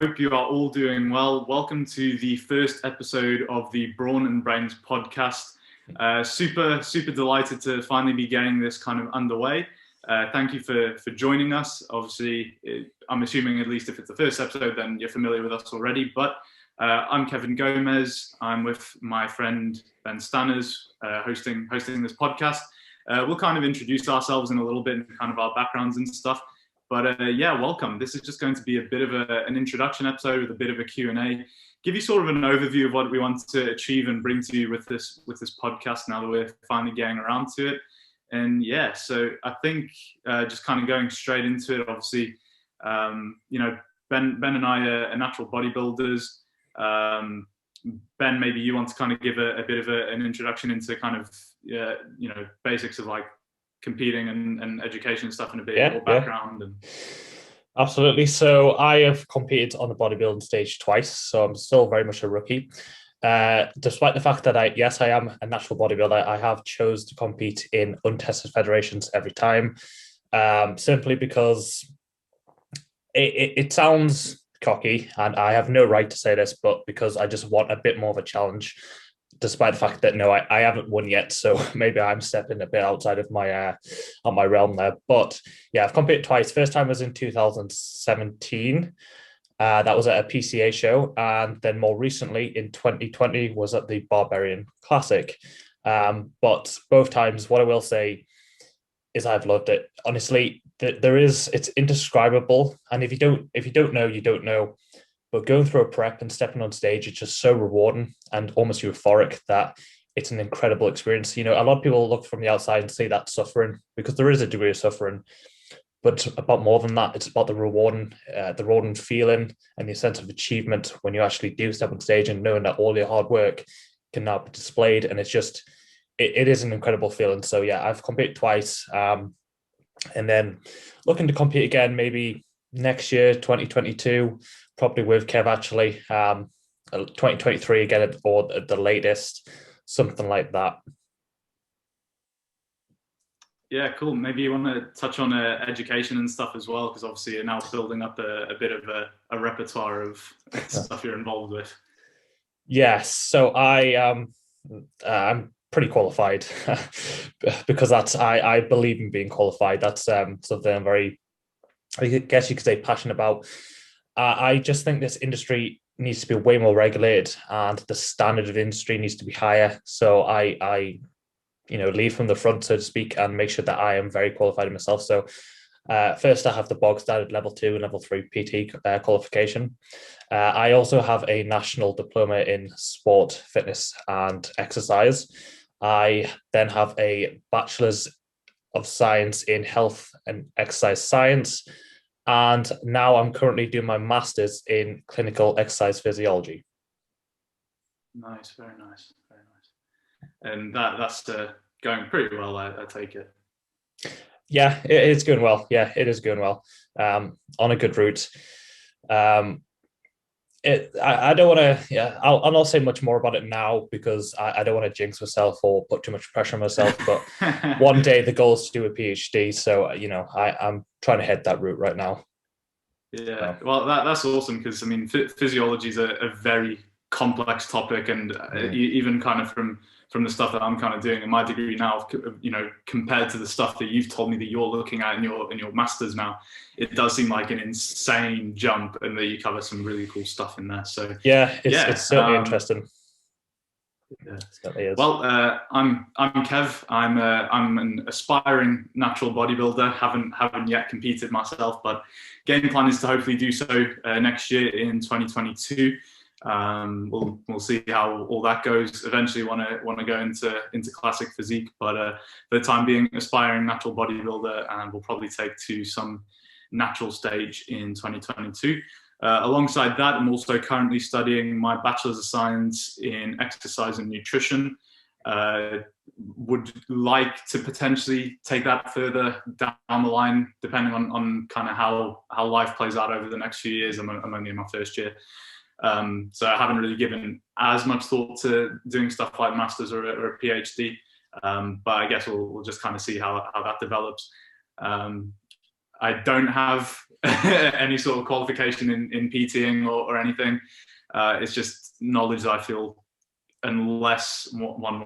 hope you are all doing well. Welcome to the first episode of the Brawn and Brains podcast. Super delighted to finally be getting this kind of underway. Thank you for joining us. Obviously, I'm assuming at least if it's the first episode, then you're familiar with us already. But I'm Kevin Gomez. I'm with my friend Ben Stanners, hosting this podcast. We'll kind of introduce ourselves in a little bit and kind of our backgrounds and stuff. But yeah, welcome. This is just going to be a bit of an introduction episode with a bit of a Q&A. Give you sort of an overview of what we want to achieve and bring to you with this podcast now that we're finally getting around to it. And yeah, so I think just kind of going straight into it, obviously, Ben and I are natural bodybuilders. Ben, maybe you want to kind of give a bit of an introduction into kind of, basics of like competing and education and stuff, and a bit more background. And Absolutely. So I have competed on the bodybuilding stage twice, so I'm still very much a rookie. Despite the fact that I am a natural bodybuilder, I have chose to compete in untested federations every time, simply because it sounds cocky, and I have no right to say this, but because I just want a bit more of a challenge. Despite the fact that I haven't won yet, so maybe I'm stepping a bit outside of my realm there. But yeah, I've competed twice. First time was in 2017. That was at a PCA show, and then more recently in 2020 was at the Barbarian Classic. But both times, what I will say is I've loved it. Honestly, it's indescribable, and if you don't know, you don't know. But going through a prep and stepping on stage, it's just so rewarding and almost euphoric that it's an incredible experience. A lot of people look from the outside and see that suffering, because there is a degree of suffering, but it's about more than that. It's about the rewarding feeling and the sense of achievement when you actually do step on stage and knowing that all your hard work can now be displayed. And it's just, it is an incredible feeling. So yeah, I've competed twice, and then looking to compete again, maybe next year, 2022, probably with Kev actually, 2023 again, or at the latest, something like that. Yeah, cool. Maybe you want to touch on education and stuff as well, because obviously you're now building up a bit of a repertoire of stuff you're involved with. Yes, so I'm pretty qualified because I believe in being qualified. That's something I'm very, I guess you could say, passionate about. I just think this industry needs to be way more regulated, and the standard of industry needs to be higher. So I lead from the front, so to speak, and make sure that I am very qualified in myself. So first, I have the bog standard level 2 and level 3 PT qualification. I also have a national diploma in sport, fitness, and exercise. I then have a bachelor's of science in health and exercise science. And now I'm currently doing my master's in clinical exercise physiology. Nice, very nice. And that's going pretty well, I take it. Yeah, it's going well. Yeah, it is going well. On a good route. I don't want to. Yeah, I'll not say much more about it now, because I don't want to jinx myself or put too much pressure on myself. But one day the goal is to do a PhD, so I'm trying to head that route right now. Yeah, well, that's awesome, because I mean, physiology is a very complex topic, and even kind of from the stuff that I'm kind of doing in my degree now, compared to the stuff that you've told me that you're looking at in your masters now, it does seem like an insane jump, and that you cover some really cool stuff in there. So yeah, it's certainly interesting. Yeah. Well, I'm Kev. I'm an aspiring natural bodybuilder. Haven't yet competed myself, but game plan is to hopefully do so next year in 2022. We'll see how all that goes. Eventually want to go into classic physique, but for the time being, aspiring natural bodybuilder, and we'll probably take to some natural stage in 2022. Alongside that, I'm also currently studying my Bachelor's of Science in Exercise and Nutrition. Would like to potentially take that further down the line, depending on kind of how life plays out over the next few years. I'm only in my first year. So I haven't really given as much thought to doing stuff like Masters or a PhD. But I guess we'll just kind of see how that develops. I don't have any sort of qualification in PTing or anything. It's just knowledge that I feel, unless one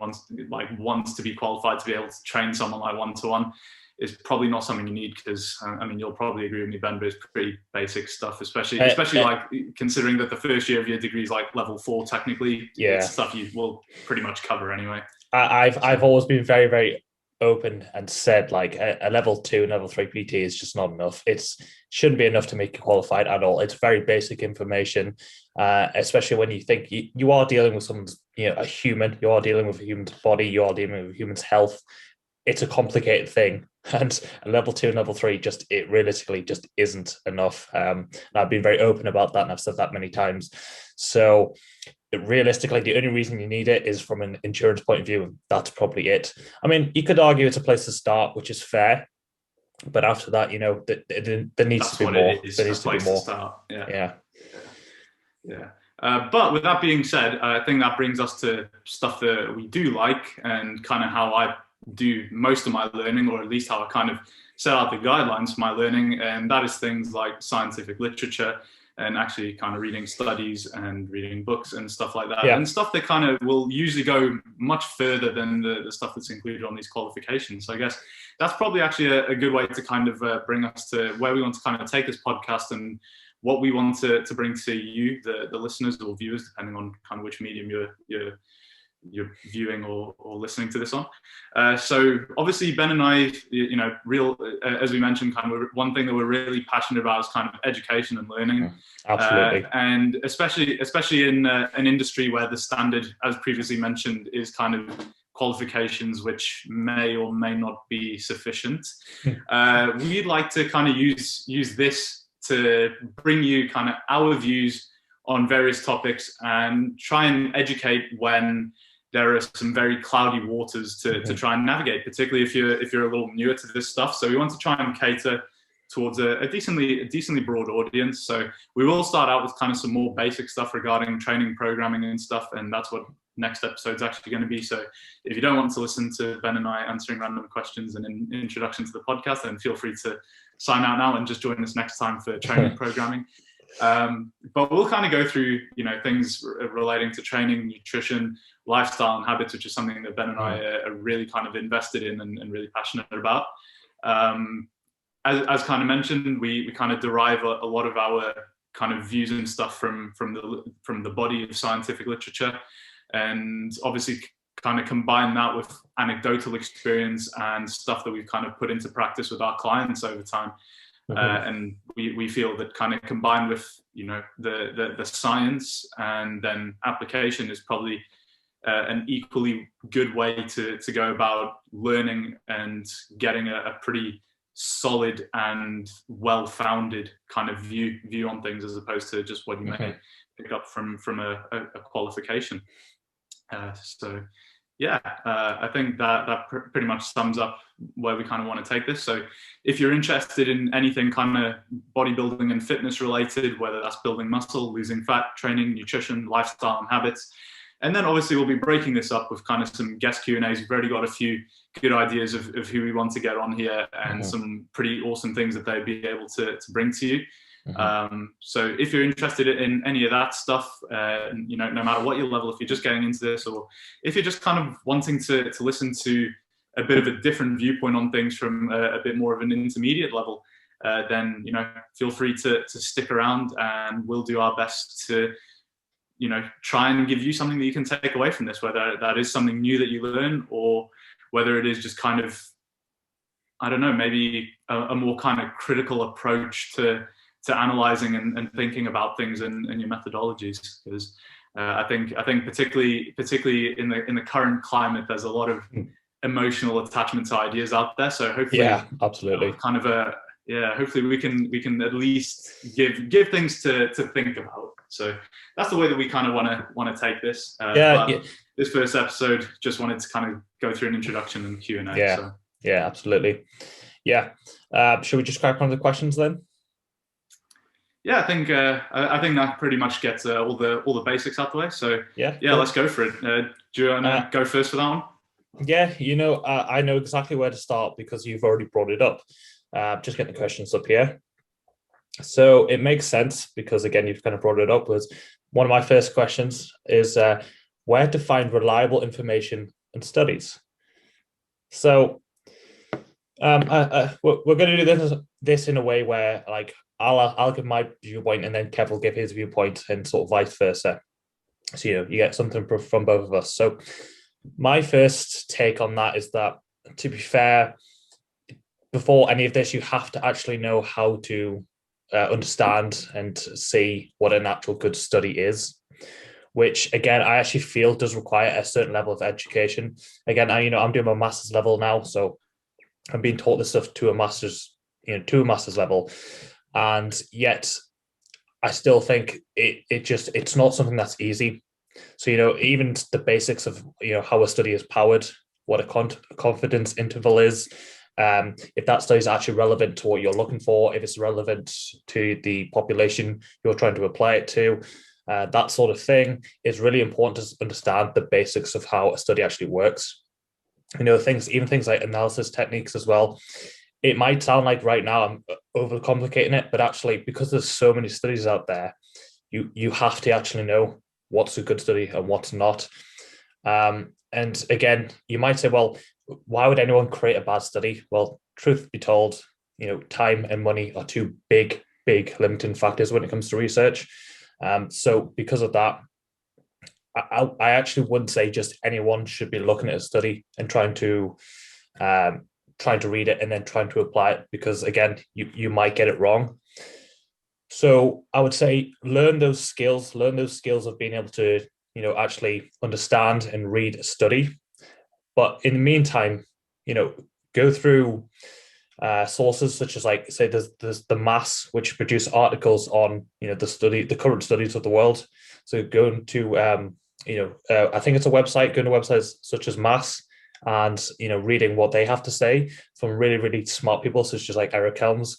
wants to be qualified to be able to train someone like one-to-one, is probably not something you need, because I mean, you'll probably agree with me, Ben, but it's pretty basic stuff, especially like considering that the first year of your degree is like level 4 technically. Yeah, it's stuff you will pretty much cover anyway. I've always been very, very open and said, like, a level 2 and level 3 PT is just not enough. It shouldn't be enough to make you qualified at all. It's very basic information, especially when you think you are dealing with someone's, a human. You are dealing with a human's body. You are dealing with a human's health. It's a complicated thing, and a level 2 and level 3 it realistically just isn't enough. And I've been very open about that, and I've said that many times. So realistically, the only reason you need it is from an insurance point of view, and that's probably it. I mean, you could argue it's a place to start, which is fair, but after that, there needs to be more. There needs to be more. Yeah. But with that being said, I think that brings us to stuff that we do like, and kind of how I do most of my learning, or at least how I kind of set out the guidelines for my learning, and that is things like scientific literature, and actually kind of reading studies and reading books and stuff like that, and stuff that kind of will usually go much further than the stuff that's included on these qualifications. So I guess that's probably actually a good way to kind of bring us to where we want to kind of take this podcast, and what we want to bring to you, the listeners or viewers, depending on kind of which medium you're viewing or listening to this on. So obviously Ben and I, as we mentioned, kind of one thing that we're really passionate about is kind of education and learning. Absolutely. And especially in an industry where the standard, as previously mentioned, is kind of qualifications which may or may not be sufficient. We'd like to kind of use this to bring you kind of our views on various topics, and try and educate when there are some very cloudy waters to try and navigate, particularly if you're a little newer to this stuff. So we want to try and cater towards a decently broad audience. So we will start out with kind of some more basic stuff regarding training, programming and stuff, and that's what next episode's actually going to be. So if you don't want to listen to Ben and I answering random questions and an introduction to the podcast, then feel free to sign out now and just join us next time for training programming. But we'll kind of go through, things relating to training, nutrition, lifestyle and habits, which is something that Ben and I are really kind of invested in and really passionate about. As kind of mentioned, we kind of derive a lot of our kind of views and stuff from the body of scientific literature, and obviously kind of combine that with anecdotal experience and stuff that we've kind of put into practice with our clients over time. And we feel that kind of combined with the science and then application is probably an equally good way to go about learning and getting a pretty solid and well-founded kind of view on things, as opposed to just what you may pick up from a qualification. I think that pretty much sums up where we kind of want to take this. So if you're interested in anything kind of bodybuilding and fitness related, whether that's building muscle, losing fat, training, nutrition, lifestyle and habits, and then obviously we'll be breaking this up with kind of some guest Q&As. We've already got a few good ideas of who we want to get on here, and some pretty awesome things that they'd be able to bring to you. So if you're interested in any of that stuff, no matter what your level, if you're just getting into this, or if you're just kind of wanting to listen to a bit of a different viewpoint on things from a bit more of an intermediate level, then feel free to stick around, and we'll do our best to try and give you something that you can take away from this, whether that is something new that you learn, or whether it is just kind of, I don't know, maybe a more kind of critical approach to analyzing and thinking about things and your methodologies. Because I think particularly in the current climate, there's a lot of emotional attachment to ideas out there. So hopefully, absolutely, hopefully we can at least give things to think about. So that's the way that we kind of want to take this. This first episode, just wanted to kind of go through an introduction and Q&A. Yeah, absolutely. Yeah. Should we just crack on to the questions then? Yeah, I think that pretty much gets all the basics out the way. So cool. Let's go for it. Do you want to go first for that one? Yeah, I know exactly where to start because you've already brought it up. Just get the questions up here. So it makes sense because, again, you've kind of brought it up. Was one of my first questions is where to find reliable information and studies. So we're going to do this in a way where, like, I'll give my viewpoint and then Kev will give his viewpoint and sort of vice versa. So you get something from both of us. So my first take on that is that, to be fair, before any of this, you have to actually know how to understand and see what an actual good study is, which, again, I actually feel does require a certain level of education. Again, I'm doing my master's level now, so I'm being taught this stuff to a master's level, and yet I still think it's not something that's easy. So, even the basics of, how a study is powered, what a confidence interval is, if that study is actually relevant to what you're looking for, if it's relevant to the population you're trying to apply it to, that sort of thing is really important to understand the basics of how a study actually works. Things like analysis techniques as well. It might sound like right now I'm overcomplicating it, but actually, because there's so many studies out there, you have to actually know what's a good study and what's not. And again, you might say, well, why would anyone create a bad study? Well, truth be told, time and money are two big limiting factors when it comes to research. So because of that, I actually wouldn't say just anyone should be looking at a study and trying to read it and then trying to apply it, because, again, you might get it wrong. So I would say learn those skills of being able to, actually understand and read a study. But in the meantime, go through sources such as, like, say, there's the Mass, which produce articles on, the current studies of the world. So going to, I think it's a website, going to websites such as Mass and, reading what they have to say from really, really smart people, such as, like, Eric Helms,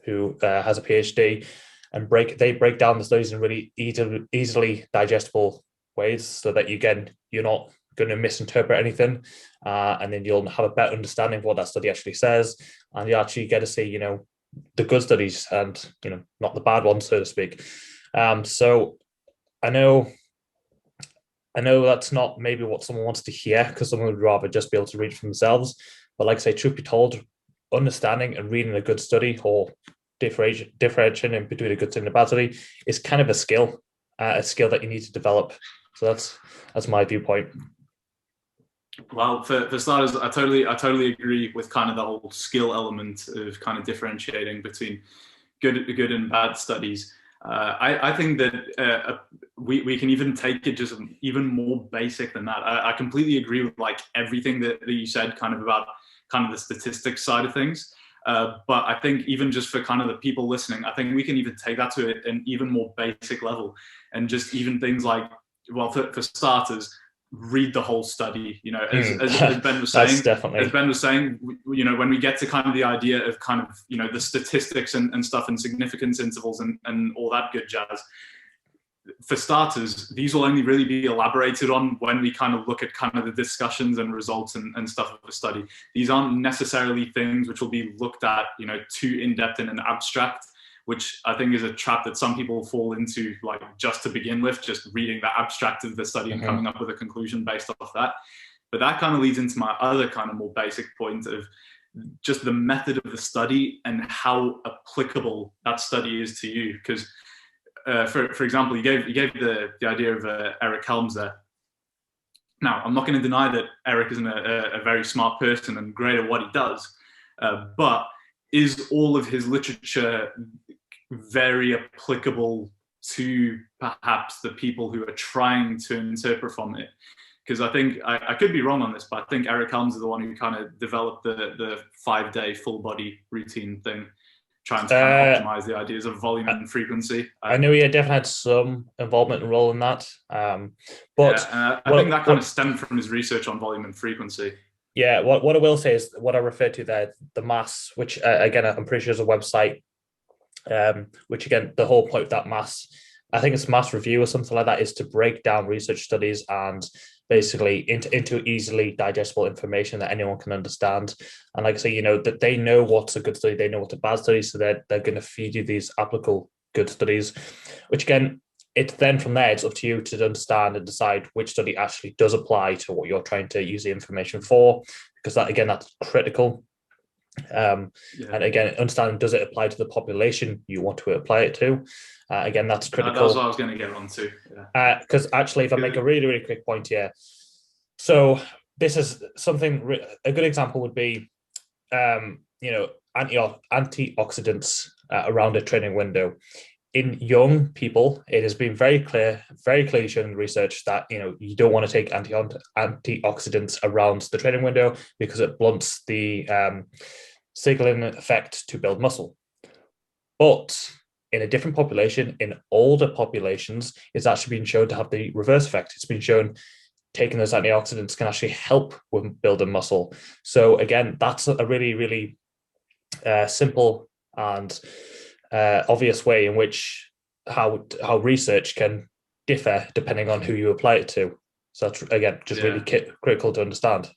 who has a PhD, and they break down the studies in really easily digestible ways, so that you're not going to misinterpret anything, and then you'll have a better understanding of what that study actually says, and you actually get to see, the good studies and, not the bad ones, so to speak. So I know that's not maybe what someone wants to hear, because someone would rather just be able to read for themselves. But, like I say, truth be told, understanding and reading a good study, or differentiating between a good study and a bad study, is kind of a skill that you need to develop. So that's my viewpoint. Well, for starters, I totally agree with kind of the whole skill element of kind of differentiating between good and bad studies. I think that we can even take it just even more basic than that. I completely agree with, like, everything that you said, kind of about kind of the statistics side of things. But I think even just for kind of the people listening, I think we can even take that to an even more basic level, and just even things like, well, for starters, read the whole study. As Ben was saying, when we get to kind of the idea of kind of, the statistics and stuff and significance intervals and all that good jazz, for starters, these will only really be elaborated on when we kind of look at kind of the discussions and results and stuff of the study. These aren't necessarily things which will be looked at, too in-depth in an abstract, which I think is a trap that some people fall into, like, just to begin with, just reading the abstract of the study and coming up with a conclusion based off that. But that kind of leads into my other kind of more basic point of just the method of the study and how applicable that study is to you. Because for example, you gave the idea of Eric Helms there. Now, I'm not going to deny that Eric isn't a very smart person and great at what he does, but is all of his literature very applicable to perhaps the people who are trying to interpret from it? Because I think, I could be wrong on this, but I think Eric Helms is the one who kind of developed the 5-day full body routine thing, trying to kind of optimize the ideas of volume and frequency. I know he definitely had some involvement and role in that. But I think that kind of stemmed from his research on volume and frequency. Yeah, what I will say is what I referred to there, the Mass, which, again, I'm pretty sure is a website, which, again, the whole point of that Mass, I think it's Mass Review or something like that, is to break down research studies and basically into easily digestible information that anyone can understand. And like I say, you know, that they know what's a good study, they know what's a bad study, so they're going to feed you these applicable good studies, which again, it's then from there, it's up to you to understand and decide which study actually does apply to what you're trying to use the information for, because that, again, that's critical. And again, understanding, does it apply to the population you want to apply it to? Again, that's critical. That was what I was going to get on to. Because actually, if I make a really, really quick point here, so this is something, a good example would be, you know, antioxidants around a training window. In young people, it has been very clearly shown in research that, you know, you don't want to take antioxidants around the training window because it blunts the signaling effect to build muscle. But in a different population, in older populations, it's actually been shown to have the reverse effect. It's been shown taking those antioxidants can actually help with building muscle. So again, that's a really, really simple and obvious way in which how research can differ depending on who you apply it to. So that's, again, just really critical to understand.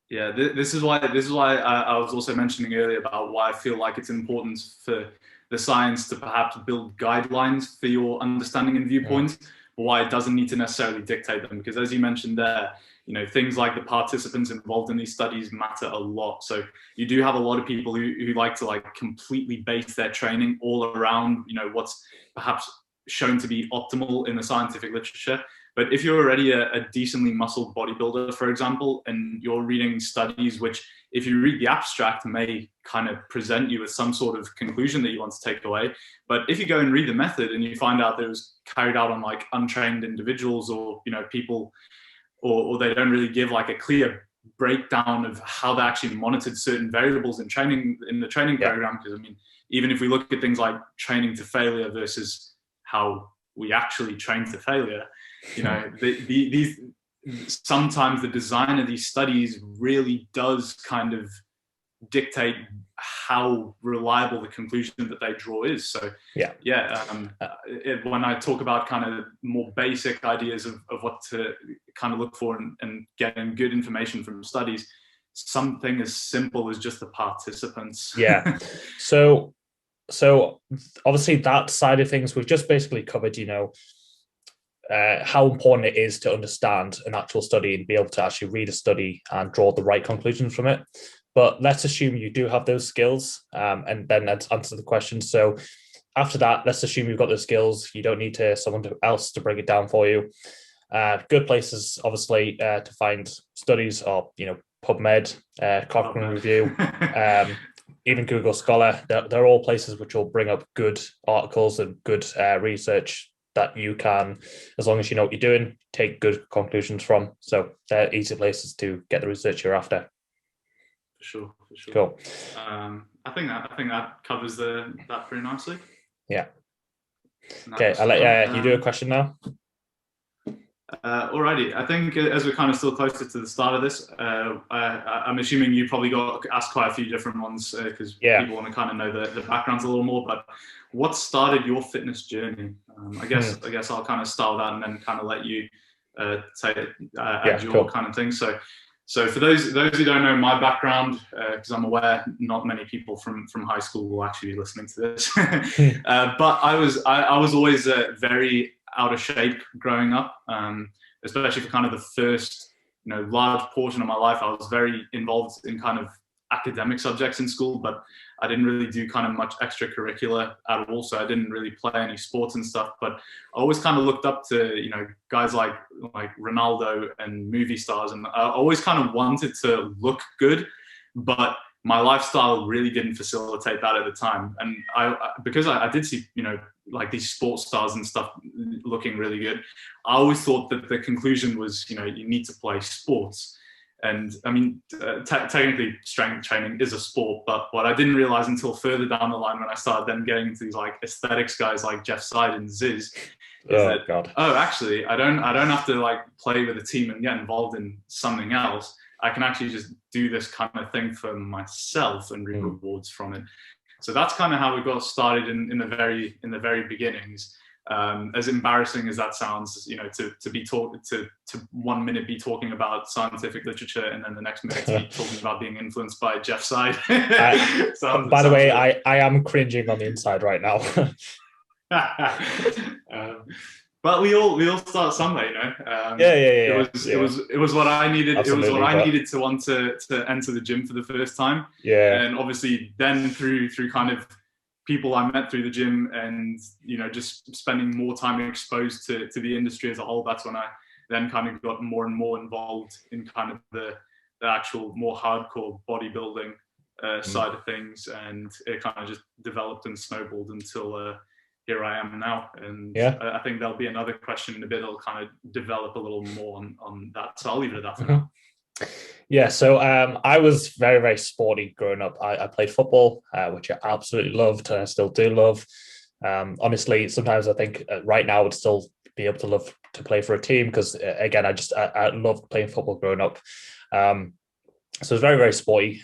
Yeah, this is why I was also mentioning earlier about why I feel like it's important for the science to perhaps build guidelines for your understanding and viewpoints, but why it doesn't need to necessarily dictate them. Because as you mentioned there, you know, things like the participants involved in these studies matter a lot. So you do have a lot of people who like to like completely base their training all around, you know, what's perhaps shown to be optimal in the scientific literature. But if you're already a decently muscled bodybuilder, for example, and you're reading studies which, if you read the abstract, may kind of present you with some sort of conclusion that you want to take away. But if you go and read the method and you find out that it was carried out on like untrained individuals, or, you know, people, or they don't really give like a clear breakdown of how they actually monitored certain variables in training, in the training program. Because I mean, even if we look at things like training to failure versus how we actually train to failure, you know, these sometimes the design of these studies really does kind of dictate how reliable the conclusion that they draw is. So when I talk about kind of more basic ideas of what to kind of look for and getting good information from studies, something as simple as just the participants. So obviously that side of things we've just basically covered, you know, how important it is to understand an actual study and be able to actually read a study and draw the right conclusions from it. But let's assume you do have those skills, and then let's answer the question. So after that, let's assume you've got those skills. You don't need someone else to break it down for you. Good places, obviously, to find studies are, you know, PubMed, Cochrane Review, even Google Scholar. They're all places which will bring up good articles and good research that you can, as long as you know what you're doing, take good conclusions from. So they're easy places to get the research you're after. For sure. Cool. I think that covers that pretty nicely. Yeah. Okay, I'll let you do a question now. Alrighty. I think as we're kind of still closer to the start of this, I'm assuming you probably got asked quite a few different ones because people want to kind of know the backgrounds a little more. But what started your fitness journey? I guess I'll kind of start with that and then kind of let you add your kind of thing. So for those who don't know my background, because I'm aware not many people from high school will actually be listening to this, but I was always very out of shape growing up, especially for kind of the first, you know, large portion of my life. I was very involved in kind of academic subjects in school, but I didn't really do kind of much extracurricular at all. So I didn't really play any sports and stuff, but I always kind of looked up to, you know, guys like Ronaldo and movie stars. And I always kind of wanted to look good, but my lifestyle really didn't facilitate that at the time. And because I did see, you know, like these sports stars and stuff looking really good, I always thought that the conclusion was, you know, you need to play sports. And I mean, technically strength training is a sport, but what I didn't realize until further down the line when I started then getting into these like aesthetics guys like Jeff Seid and Ziz, actually I don't have to like play with a team and get involved in something else. I can actually just do this kind of thing for myself and reap rewards from it. So that's kind of how we got started in the very beginnings. As embarrassing as that sounds, to be taught to 1 minute be talking about scientific literature and then the next minute to be talking about being influenced by Jeff Side. By the way, I am cringing on the inside right now. But we all start somewhere, It was what I needed. Absolutely, it was what I needed to want to enter the gym for the first time. Yeah. And obviously then through kind of people I met through the gym and, just spending more time exposed to the industry as a whole, that's when I then kind of got more and more involved in kind of the actual more hardcore bodybuilding side of things. And it kind of just developed and snowballed until here I am now. And I think there'll be another question in a bit that'll kind of develop a little more on that. So I'll leave it at that for now. Yeah, so I was very, very sporty growing up. I played football, which I absolutely loved, and I still do love. Honestly, sometimes I think right now I would still be able to love to play for a team because, again, I loved playing football growing up. So it was very, very sporty.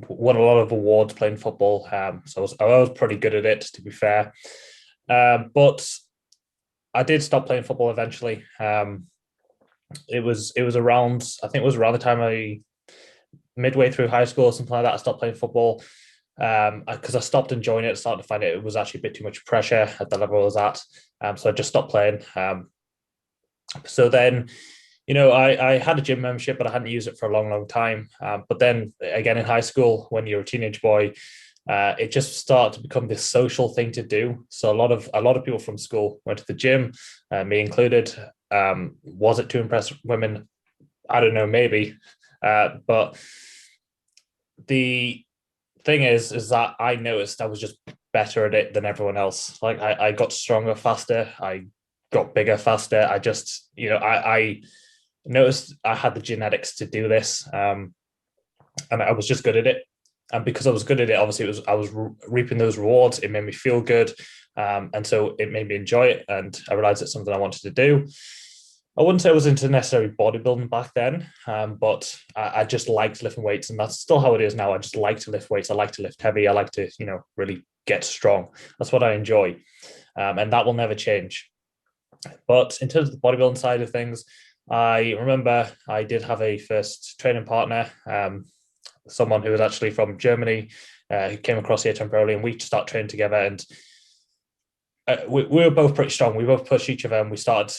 Won a lot of awards playing football. So I was pretty good at it, to be fair. But I did stop playing football eventually. It was around, I think it was around the time midway through high school or something like that, I stopped playing football because I stopped enjoying it, started to find it was actually a bit too much pressure at the level I was at. So I just stopped playing. So then, I had a gym membership, but I hadn't used it for a long, long time. But then again, in high school, when you're a teenage boy, it just started to become this social thing to do. So a lot of people from school went to the gym, me included. Was it to impress women? I don't know, maybe. But the thing is that I noticed I was just better at it than everyone else. Like I got stronger faster. I got bigger faster. I just, I noticed I had the genetics to do this. And I was just good at it. And because I was good at it, obviously I was reaping those rewards. It made me feel good. And so it made me enjoy it. And I realized it's something I wanted to do. I wouldn't say I was into necessarily bodybuilding back then, but I just liked lifting weights, and that's still how it is now. I just like to lift weights. I like to lift heavy. I like to, really get strong. That's what I enjoy, and that will never change. But in terms of the bodybuilding side of things, I remember I did have a first training partner, someone who was actually from Germany, who came across here temporarily, and we started training together, and we were both pretty strong. We both pushed each other, and we started,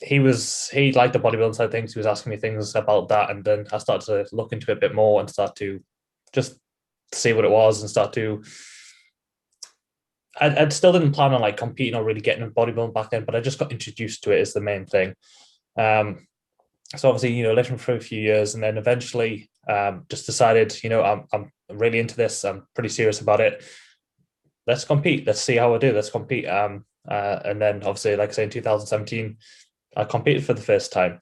he liked the bodybuilding side of things. He was asking me things about that. And then I started to look into it a bit more and start to just see what it was and start to, I still didn't plan on like competing or really getting in bodybuilding back then, but I just got introduced to it as the main thing. So obviously, lifting for a few years and then eventually just decided, I'm really into this. I'm pretty serious about it. Let's compete. Let's see how I do. Let's compete. And then obviously, like I say, in 2017, I competed for the first time.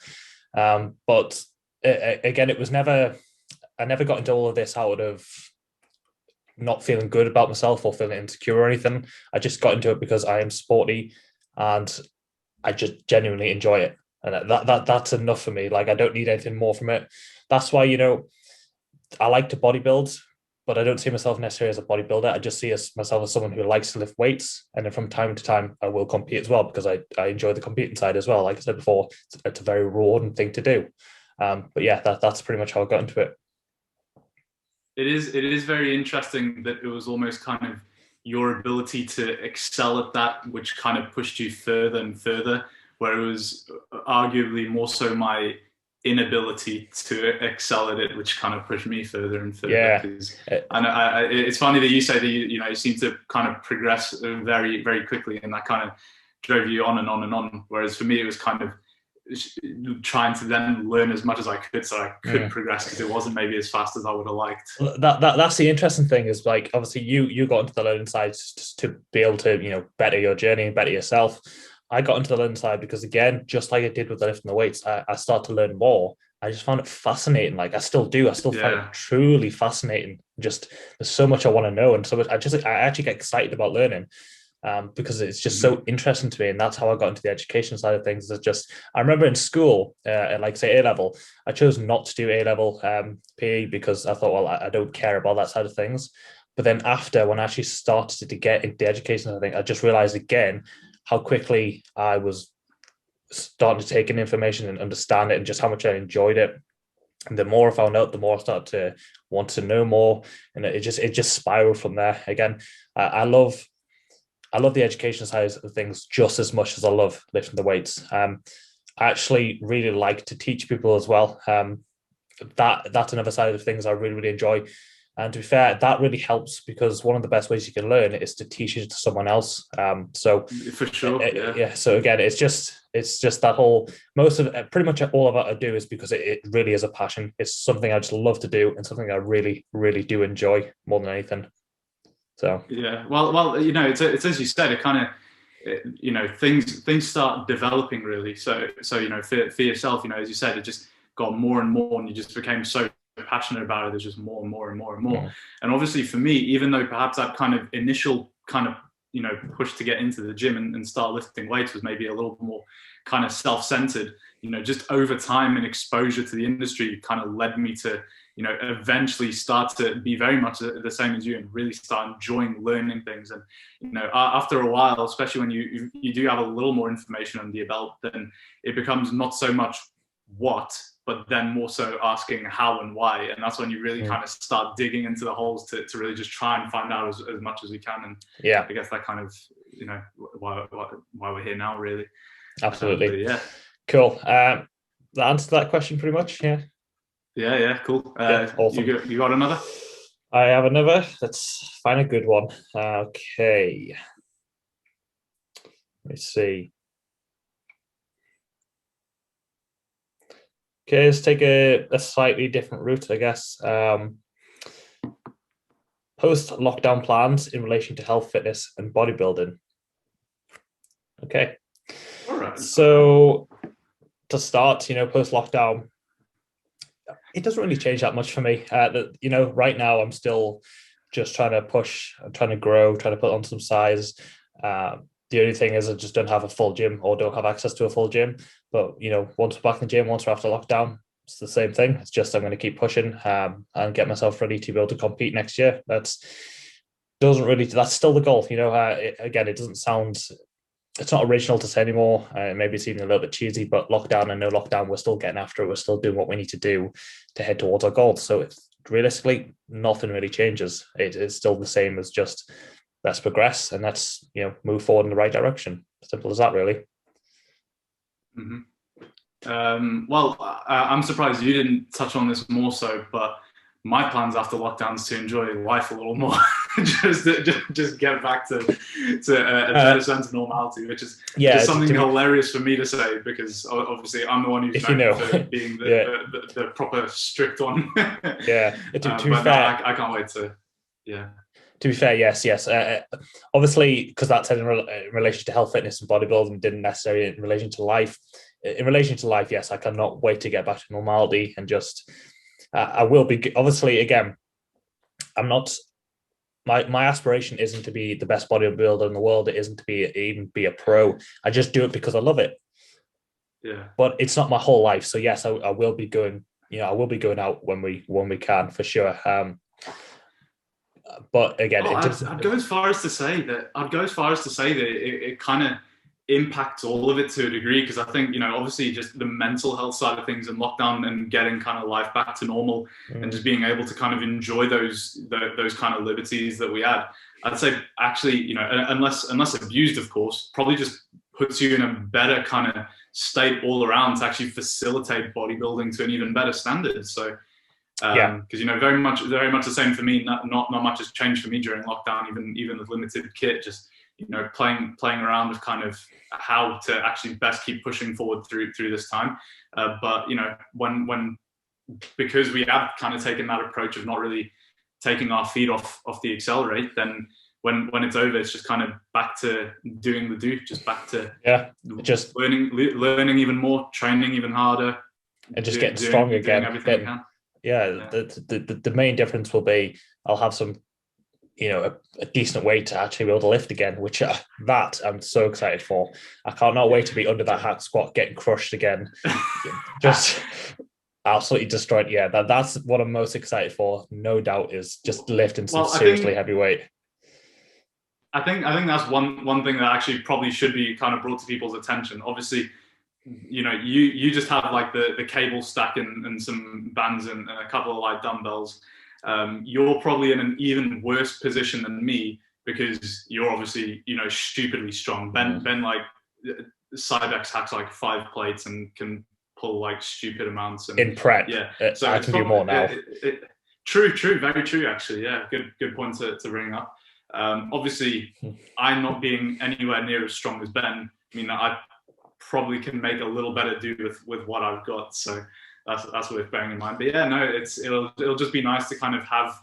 But again, it was I never got into all of this out of not feeling good about myself or feeling insecure or anything. I just got into it because I am sporty and I just genuinely enjoy it. And that's enough for me. Like, I don't need anything more from it. That's why, I like to bodybuild, but I don't see myself necessarily as a bodybuilder. I just see myself as someone who likes to lift weights. And then from time to time, I will compete as well because I enjoy the competing side as well. Like I said before, it's a very rewarding thing to do. But yeah, that's pretty much how I got into it. It is very interesting that it was almost kind of your ability to excel at that, which kind of pushed you further and further, where it was arguably more so my inability to excel at it, which kind of pushed me further and further. Yeah. And it's funny that you say that you seem to kind of progress very, very quickly, and that kind of drove you on and on and on. Whereas for me, it was kind of trying to then learn as much as I could so I could progress, because it wasn't maybe as fast as I would have liked. That's the interesting thing is, like, obviously you got into the learning side to be able to better your journey and better yourself. I got into the learning side because, again, just like I did with the lifting the weights, I started to learn more. I just found it fascinating. Like, I still do. I still find it truly fascinating. Just there's so much I want to know, and so much, I actually get excited about learning. Because it's just so interesting to me, and that's how I got into the education side of things. I remember in school, like say A level, I chose not to do A level PE because I thought, well, I don't care about that side of things. But then after, when I actually started to get into the education, I think I just realized again how quickly I was starting to take in information and understand it, and just how much I enjoyed it. And the more I found out, the more I started to want to know more, and it just spiraled from there. Again, I love the education side of things just as much as I love lifting the weights. I actually really like to teach people as well. That's another side of things I really, really enjoy. And to be fair, that really helps, because one of the best ways you can learn is to teach it to someone else. So for sure, yeah. So again, it's just that whole, pretty much all of what I do is because it really is a passion. It's something I just love to do, and something I really, really do enjoy more than anything. So yeah, well, you know, it's as you said, it kind of, you know, things start developing really. So you know, for yourself, you know, as you said, it just got more and more, and you just became so passionate about it. There's just more and more and more and more. Mm. And obviously for me, even though perhaps that kind of initial kind of, you know, push to get into the gym and start lifting weights was maybe a little more kind of self-centered, you know, just over time and exposure to the industry kind of led me to, you know, eventually start to be very much the same as you and really start enjoying learning things. And, you know, after a while, especially when you do have a little more information under your belt, then it becomes not so much what, but then more so asking how and why. And that's when you really kind of start digging into the holes to really just try and find out as much as we can. And yeah, I guess that kind of, you know, why we're here now, really. Absolutely. Yeah. Cool. That answered that question pretty much. Yeah. Yeah. Cool. Awesome. You got another? I have another. Let's find a good one. Okay. Let's see. Okay, let's take a slightly different route, I guess. Post-lockdown plans in relation to health, fitness, and bodybuilding. Okay. All right. So to start, you know, post-lockdown, it doesn't really change that much for me. You know, right now I'm still just trying to push, I'm trying to grow, trying to put on some size. The only thing is I just don't have a full gym, or don't have access to a full gym. But, you know, once we're back in the gym, once we're after lockdown, it's the same thing. It's just I'm going to keep pushing and get myself ready to be able to compete next year. That's still the goal. You know, again, it doesn't sound, it's not original to say anymore. Maybe it's even a little bit cheesy, but lockdown and no lockdown, we're still getting after it. We're still doing what we need to do to head towards our goals. So realistically, nothing really changes. It's still the same as just, let's progress and let's, you know, move forward in the right direction. Simple as that, really. Mm-hmm. Well, I'm surprised you didn't touch on this more so, but my plans after lockdown is to enjoy life a little more, just get back to a better sense of normality, which is just something hilarious for me to say, because obviously I'm the one who's known for being the proper strict one. To be fair, no, I can't wait to. Yeah. To be fair, yes. Obviously, because that's in relation to health, fitness, and bodybuilding, didn't necessarily in relation to life. In relation to life, yes, I cannot wait to get back to normality and just. I will be, obviously, again, I'm not. My aspiration isn't to be the best bodybuilder in the world. It isn't to even be a pro. I just do it because I love it. Yeah. But it's not my whole life. So yes, I will be going. You know, I will be going out when we can, for sure. But again, I'd go as far as to say that it kind of impacts all of it to a degree, because I think, you know, obviously just the mental health side of things and lockdown and getting kind of life back to normal and just being able to kind of enjoy those kind of liberties that we had, I'd say actually, you know, unless abused, of course, probably just puts you in a better kind of state all around to actually facilitate bodybuilding to an even better standard. So because, you know, very much the same for me. Not much has changed for me during lockdown, even with limited kit. Just, you know, playing around with kind of how to actually best keep pushing forward through this time. But, you know, because we have kind of taken that approach of not really taking our feet off the accelerate, then when it's over, it's just kind of back to doing the do, just back to just learning even more, training even harder, and just getting strong again. Doing everything we can. The main difference will be I'll have some, you know, a decent weight to actually be able to lift again, which that I'm so excited for. I cannot wait to be under that hack squat getting crushed again. absolutely destroyed. Yeah, that's what I'm most excited for. No doubt is just lifting some seriously heavy weight. I think that's one thing that actually probably should be kind of brought to people's attention. Obviously, you just have like the cable stack and some bands and a couple of like dumbbells. You're probably in an even worse position than me because you're obviously stupidly strong. Ben like Cybex hacks like 5 plates and can pull like stupid amounts. And in prep, so I can do more now. True, very true. Actually, yeah, good point to bring up. Obviously, I'm not being anywhere near as strong as Ben. I mean, I probably can make a little better do with what I've got. So that's worth bearing in mind. But yeah, no, it'll just be nice to kind of have,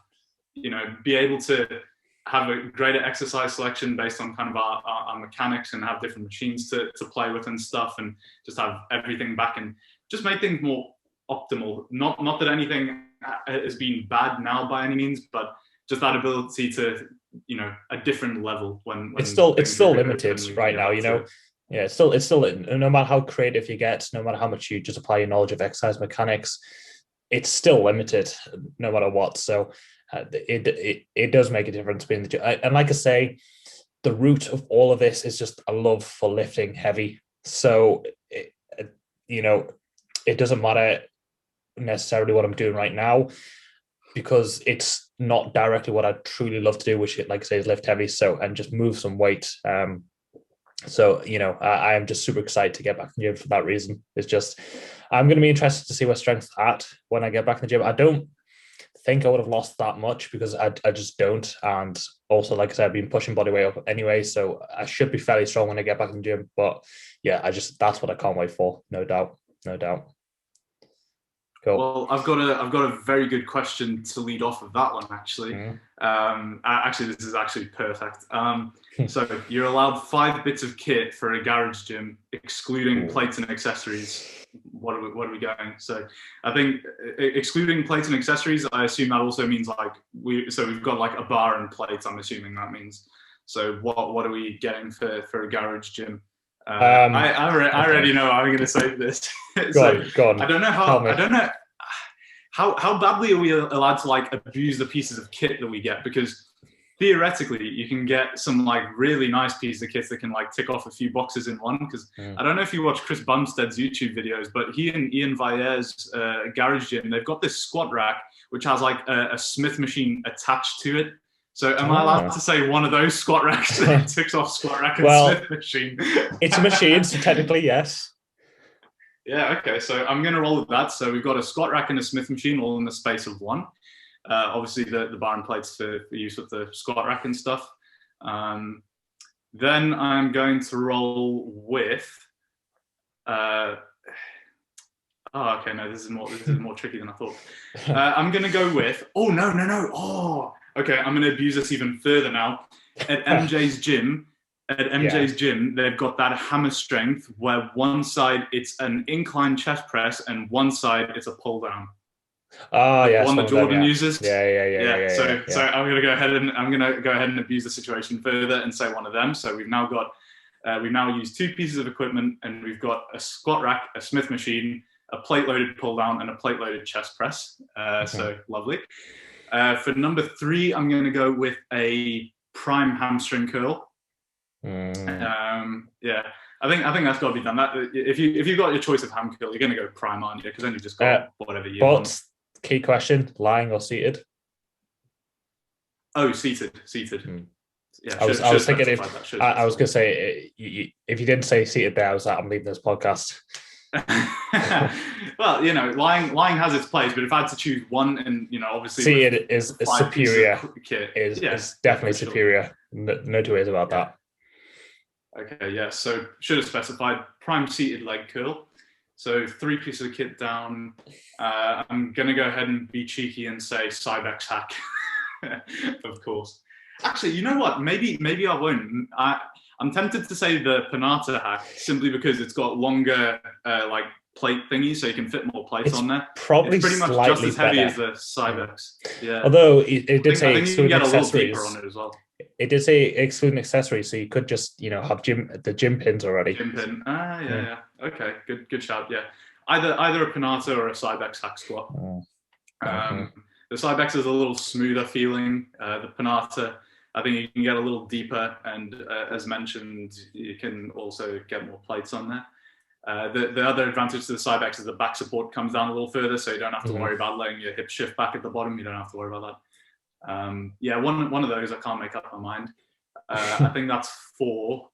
be able to have a greater exercise selection based on kind of our mechanics and have different machines to play with and stuff, and just have everything back and just make things more optimal. Not that anything has been bad now by any means, but just that ability to, a different level when it's still limited right now, Yeah, it's still no matter how creative you get, no matter how much you just apply your knowledge of exercise mechanics, it's still limited no matter what. So it does make a difference being the gym. And like I say, the root of all of this is just a love for lifting heavy. So it doesn't matter necessarily what I'm doing right now, because it's not directly what I truly love to do, which, like I say, is lift heavy. So, and just move some weight. So, I am just super excited to get back in the gym for that reason. It's just, I'm going to be interested to see where strength's at when I get back in the gym. I don't think I would have lost that much because I just don't. And also, like I said, I've been pushing body weight up anyway, so I should be fairly strong when I get back in the gym. But yeah, that's what I can't wait for. No doubt. Cool. Well, I've got a very good question to lead off of that one, actually. Actually, this is actually perfect. So you're allowed 5 bits of kit for a garage gym, excluding plates and accessories. What are we going? So I think excluding plates and accessories, I assume that also means like we've got like a bar and plates. I'm assuming that means. So what are we getting for a garage gym? I already know how I'm going to say this. Go on. I don't know how badly are we allowed to like abuse the pieces of kit that we get, because theoretically you can get some like really nice pieces of kit that can like tick off a few boxes in one. Because I don't know if you watch Chris Bumstead's YouTube videos, but he and Ian Vaille's garage gym, they've got this squat rack which has like a Smith machine attached to it. So am I allowed to say one of those squat racks ticks off squat rack and Smith machine? It's a machine, so technically yes. Yeah, okay. So I'm going to roll with that. So we've got a squat rack and a Smith machine all in the space of one. Obviously the bar and plates for use with the squat rack and stuff. Then I'm going to roll with... okay, no, this is more tricky than I thought. I'm going to go with... Oh, no. Oh, okay, I'm going to abuse this even further now. At MJ's gym, they've got that hammer strength where one side it's an incline chest press and one side it's a pull down. Oh, yeah, one that Jordan uses. Yeah. So I'm going to go ahead and abuse the situation further and say one of them. So we've now used 2 pieces of equipment, and we've got a squat rack, a Smith machine, a plate loaded pull down, and a plate loaded chest press. So lovely. For number 3, I'm going to go with a prime hamstring curl. Yeah, I think that's got to be done. That if you've got your choice of ham curl, you're going to go prime, aren't you? Because then you've just got whatever you want. Key question: lying or seated? Oh, seated. Yeah, I was thinking I was going to say if you didn't say seated there, I was like, I'm leaving this podcast. Well, lying has its place, but if I had to choose one, and obviously seated is superior. Is definitely superior. No two ways about that. Okay, yeah. So should have specified prime seated leg curl. So 3 pieces of kit down. I'm gonna go ahead and be cheeky and say Cybex hack, of course. Actually, you know what? Maybe I won't. I'm tempted to say the Pinata hack simply because it's got longer like plate thingies, so you can fit more plates on there. Probably it's pretty much just as heavy as the Cybex. Yeah. Although it did say excluding accessories on it as well. It did say excluding accessories, so you could just have the gym pins already. Gym pin. Yeah. Okay. Good shout. Yeah. Either a Pinata or a Cybex hack squat. The Cybex is a little smoother feeling. The Pinata, I think you can get a little deeper, and as mentioned, you can also get more plates on there. The other advantage to the Cybex is the back support comes down a little further, so you don't have to worry about letting your hip shift back at the bottom. You don't have to worry about that. Yeah, one of those I can't make up my mind. I think that's 4.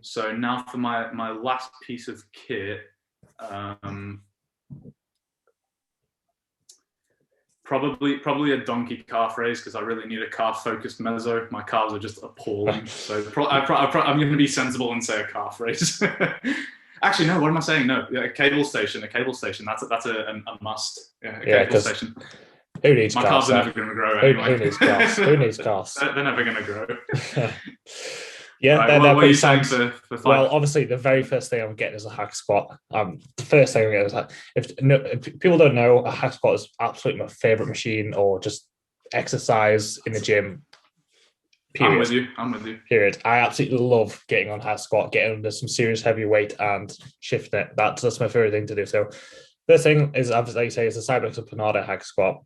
So now for my last piece of kit, probably a donkey calf raise, because I really need a calf focused meso. My calves are just appalling. So I'm going to be sensible and say a calf raise. Actually, no. What am I saying? No, a cable station. That's a must. Yeah, a cable station. Who needs my calves? My calves are never going to grow anyway. Who needs calves? Who needs calves? They're never going to grow. Yeah, right, what are you saying for 5? Well, obviously, the very first thing I'm getting is a hack squat. The first thing I'm getting is if people don't know, a hack squat is absolutely my favorite machine or just exercise in the gym. Period. I'm with you. Period. I absolutely love getting on hack squat, getting under some serious heavy weight and shifting it. That's my favorite thing to do. So, first thing is, like you say, is a Cybex or Pinata hack squat.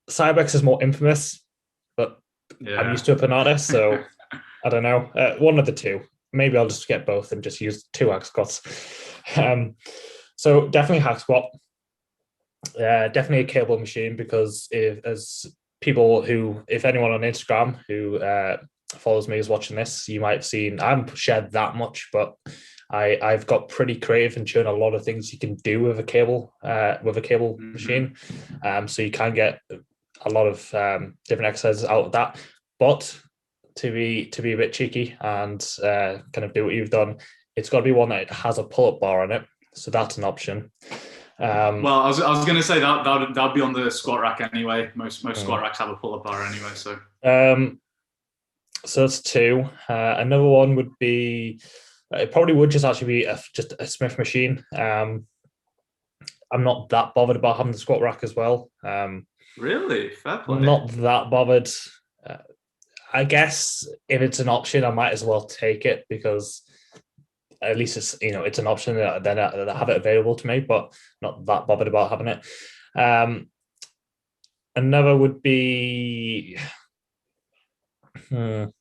Cybex is more infamous, but I'm used to a Pinata, so I don't know. One of the two. Maybe I'll just get both and just use 2 hack squats. So definitely hack squat. Definitely a cable machine, because if anyone on Instagram who follows me is watching this, you might have seen, I haven't shared that much, but I've got pretty creative and shown a lot of things you can do with a cable machine. So you can get a lot of different exercises out of that. But to be a bit cheeky and kind of do what you've done, it's got to be one that has a pull-up bar on it. So that's an option. Well, I was going to say that'd be on the squat rack anyway. Most squat racks have a pull-up bar anyway. So that's 2. Another one would be, it probably would just actually be just a Smith machine. I'm not that bothered about having the squat rack as well. Really? Fair play. Not that bothered. I guess if it's an option, I might as well take it, because at least it's an option that I have it available to me, but not that bothered about having it. Another would be, I'm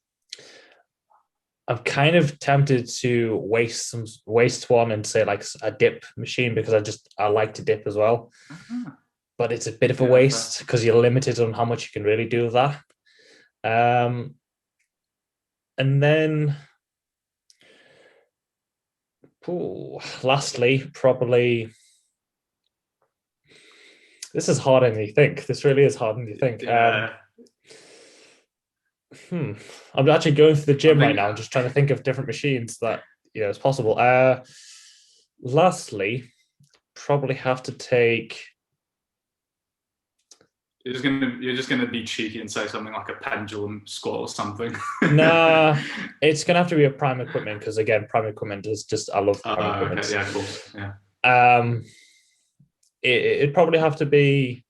kind of tempted to waste one and say like a dip machine, because I like to dip as well. But it's a bit of a waste because you're limited on how much you can really do with that. And then, lastly, probably, this is harder than you think. This really is harder than you think. I'm actually going through the gym right now. I'm just trying to think of different machines that is possible. Lastly, probably have to take. You're just gonna be cheeky and say something like a pendulum squat or something. Nah, it's gonna have to be a prime equipment, because again, prime equipment is just, I love prime equipment. Okay. Yeah, cool. Yeah. It'd probably have to be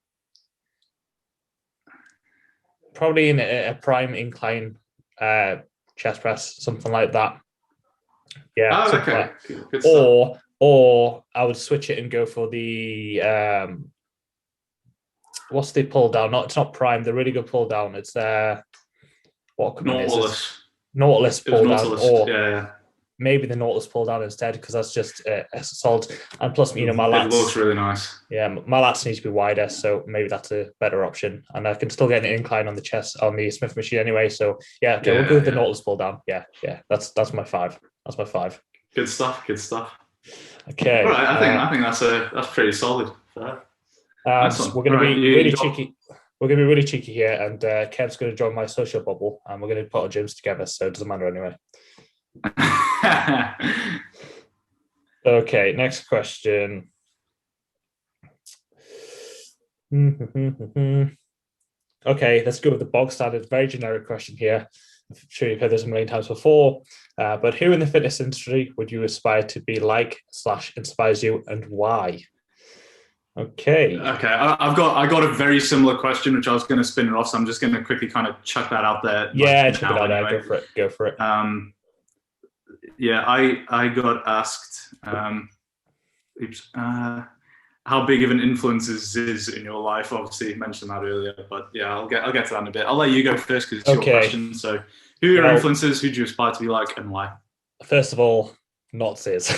probably in a prime incline chest press, something like that. Yeah. Okay. Good or I would switch it and go for the what's the pull down? It's not prime. The really good pull down. It's what Nautilus pull down, or maybe the Nautilus pull down instead, because that's just a solid. And plus, my lats. It looks really nice. Yeah, my lats need to be wider, so maybe that's a better option. And I can still get an incline on the chest on the Smith machine anyway. So we'll go with the Nautilus pull down. Yeah. That's my 5. That's my 5. Good stuff. Okay. All right. I think that's pretty solid. Fair. We're going to be really cheeky. We're going to be really cheeky here, and Kev's going to join my social bubble, and we're going to put our gyms together, so it doesn't matter anyway. Okay, next question. Okay, let's go with the bog standard, very generic question here. I'm sure you've heard this a million times before, but who in the fitness industry would you aspire to be like / inspires you, and why? Okay. I got a very similar question, which I was going to spin it off, so I'm just going to quickly kind of chuck that out there. Yeah, chuck it out there. Go for it. I got asked oops. How big of an influence is Ziz in your life? Obviously, you mentioned that earlier, but yeah, I'll get to that in a bit. I'll let you go first because it's your question. So, who are your influences? Who do you aspire to be like, and why? First of all, not Ziz.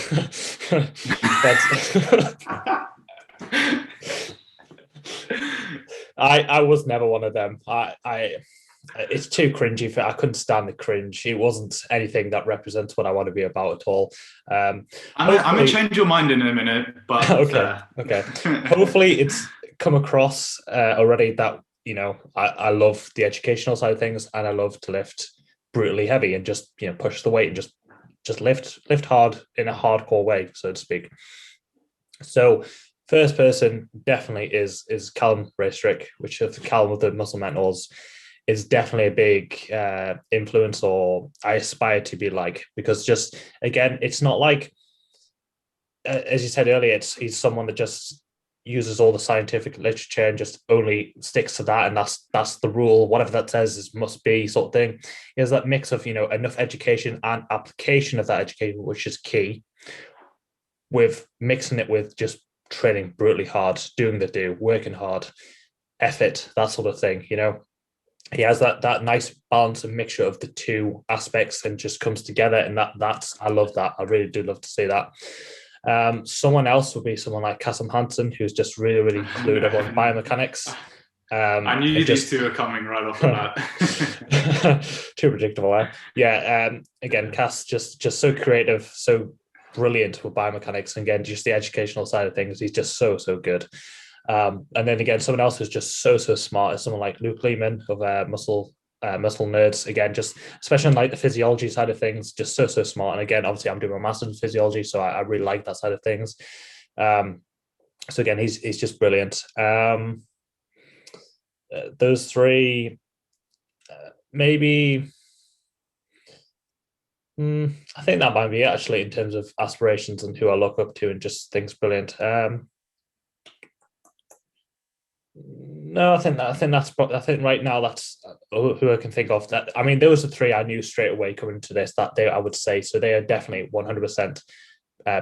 I was never one of them. It's too cringy I couldn't stand the cringe. It wasn't anything that represents what I want to be about at all. I'm gonna change your mind in a minute, but okay. Hopefully it's come across already that, you know, I love the educational side of things, and I love to lift brutally heavy and just, you know, push the weight and just lift hard in a hardcore way, so to speak. So first person definitely is Callum Raystrick, which is Callum of the Muscle Mentors, is definitely a big influence, or I aspire to be like, because just, again, it's not like, as you said earlier, he's someone that just uses all the scientific literature and just only sticks to that, and that's the rule. Whatever that says is must be, sort of thing. Is that mix of, you know, enough education and application of that education, which is key, with mixing it with just training brutally hard, doing the do, working hard, effort, that sort of thing. You know, he has that nice balance and mixture of the two aspects, and just comes together. And that's I love that. I really do love to see that. Someone else would be someone like Kasim Hansen, who's just really clued up on biomechanics. I knew these two are coming right off the bat. Too predictable, eh? Yeah. Again, Cass just so creative, so brilliant with biomechanics, and again, just the educational side of things. He's just so good. And then again, someone else who's just so smart is someone like Luke Lehman of Muscle Nerds. Again, just especially on like the physiology side of things, just so smart. And again, obviously, I'm doing my master's in physiology, so I really like that side of things. So again, he's just brilliant. Those three, maybe. I think that might be it, actually, in terms of aspirations and who I look up to and just things brilliant. No, I think right now that's who I can think of. That, I mean, those are three I knew straight away coming into this that I would say. So they are definitely 100%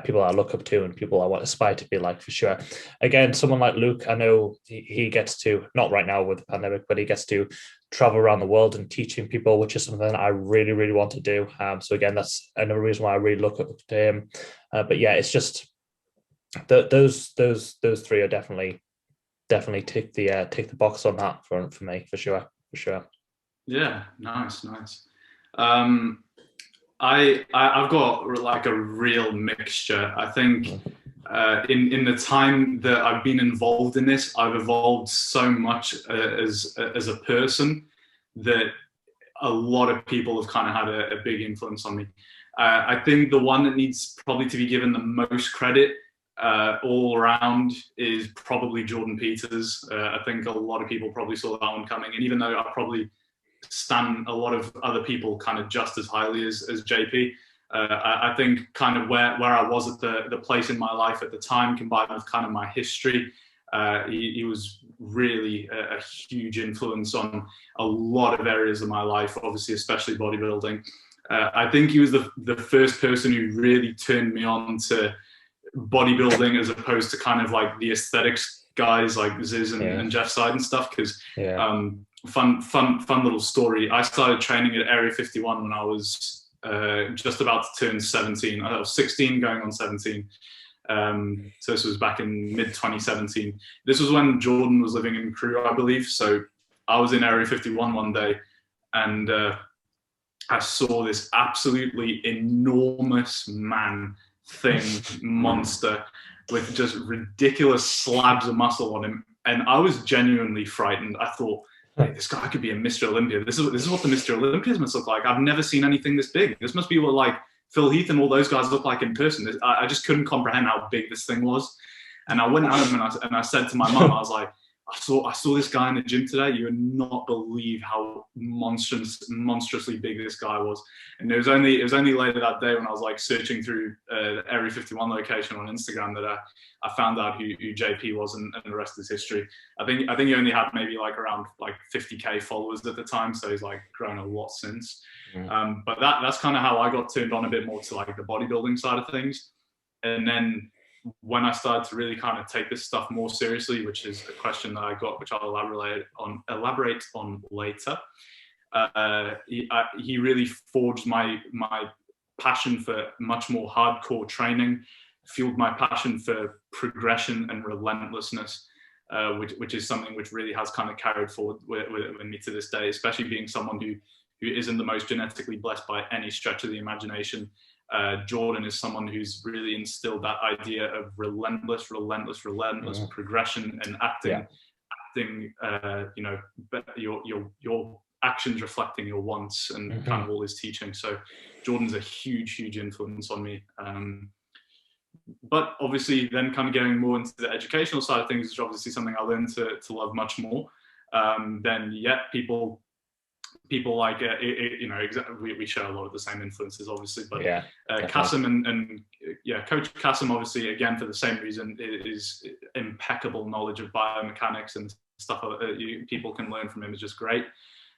people I look up to and people I want to aspire to be like, for sure. Again, someone like Luke, I know he gets to, not right now with the pandemic, but he gets to travel around the world and teaching people, which is something I really want to do. So again, that's another reason why I really look up to him. But yeah, it's just those three are definitely tick the box on that for me, for sure. Yeah, nice. I've got like a real mixture. I think in the time that I've been involved in this, I've evolved so much as a person that a lot of people have kind of had a big influence on me. I think the one that needs probably to be given the most credit all around is probably Jordan Peters. I think a lot of people probably saw that one coming, and even though I probably stand a lot of other people kind of just as highly as JP, I think kind of where I was at the place in my life at the time, combined with kind of my history, he was really a huge influence on a lot of areas of my life, obviously, especially bodybuilding. I think he was the first person who really turned me on to bodybuilding as opposed to kind of like the aesthetics guys like Ziz and Jeff Side and stuff, because fun little story. I started training at Area 51 when I was just about to turn 17. I was 16 going on 17. So this was back in mid 2017. This was when Jordan was living in Crewe, I believe. So I was in Area 51 one day, and I saw this absolutely enormous monster with just ridiculous slabs of muscle on him, and I was genuinely frightened. I thought, hey, this guy could be a Mr. Olympia. This is what the Mr. Olympias must look like. I've never seen anything this big. This must be what like Phil Heath and all those guys look like in person. I just couldn't comprehend how big this thing was. And I went at him and I said to my mum, I was like, I saw this guy in the gym today. You would not believe how monstrously big this guy was. And it was only later that day when I was like searching through the Area 51 location on Instagram that I found out who JP was, and the rest is history. I think he only had maybe like around like 50k followers at the time, so he's like grown a lot since. But that's kind of how I got turned on a bit more to like the bodybuilding side of things. And then when I started to really kind of take this stuff more seriously, which is a question that I got, which I'll elaborate on later. He really forged my passion for much more hardcore training, fueled my passion for progression and relentlessness, which is something which really has kind of carried forward with me to this day, especially being someone who isn't the most genetically blessed by any stretch of the imagination. Jordan is someone who's really instilled that idea of relentless progression and acting, your actions reflecting your wants, and kind of all his teaching. So Jordan's a huge influence on me. But obviously then kind of going more into the educational side of things, which is obviously something I learned to love much more. Then people like, we share a lot of the same influences, obviously, but Kasim and Coach Kasim, obviously, again, for the same reason, is impeccable knowledge of biomechanics and stuff people can learn from him is just great.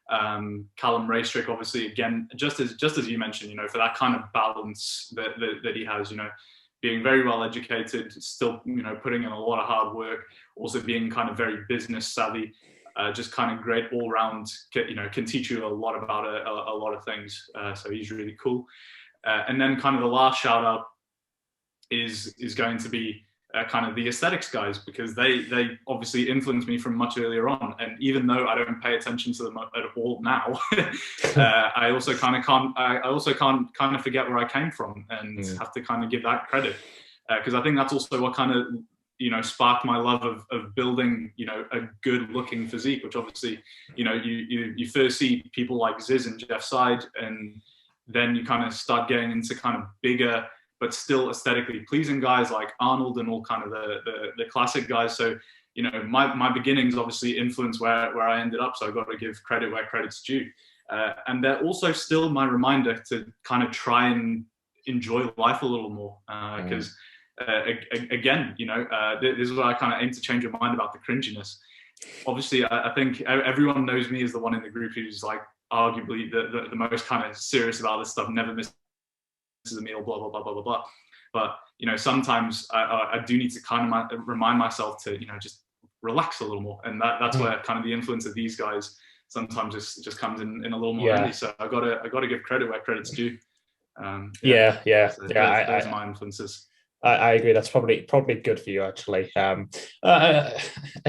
Callum Raystrick, obviously, again, just as you mentioned, for that kind of balance that he has, being very well educated, still, putting in a lot of hard work, also being kind of very business savvy, just kind of great all round, can teach you a lot about a lot of things. So he's really cool. And then kind of the last shout out is going to be kind of the aesthetics guys, because they obviously influenced me from much earlier on. And even though I don't pay attention to them at all now, I also can't kind of forget where I came from, and have to kind of give that credit, because I think that's also what kind of sparked my love of building a good looking physique, which obviously you first see people like Ziz and Jeff Side, and then you kind of start getting into kind of bigger but still aesthetically pleasing guys like Arnold and all kind of the classic guys. So my beginnings obviously influenced where I ended up, so I've got to give credit where credit's due, and they're also still my reminder to kind of try and enjoy life a little more, because again, this is where I kind of aim to change your mind about the cringiness. Obviously, I think everyone knows me as the one in the group who's like arguably the most kind of serious about this stuff, never misses a meal, blah blah blah blah blah blah. But sometimes I do need to kind of remind myself to just relax a little more, and that's where kind of the influence of these guys sometimes just comes in a little more handy. So I gotta give credit where credit's due. So those are my influences. I agree. That's probably good for you, actually. I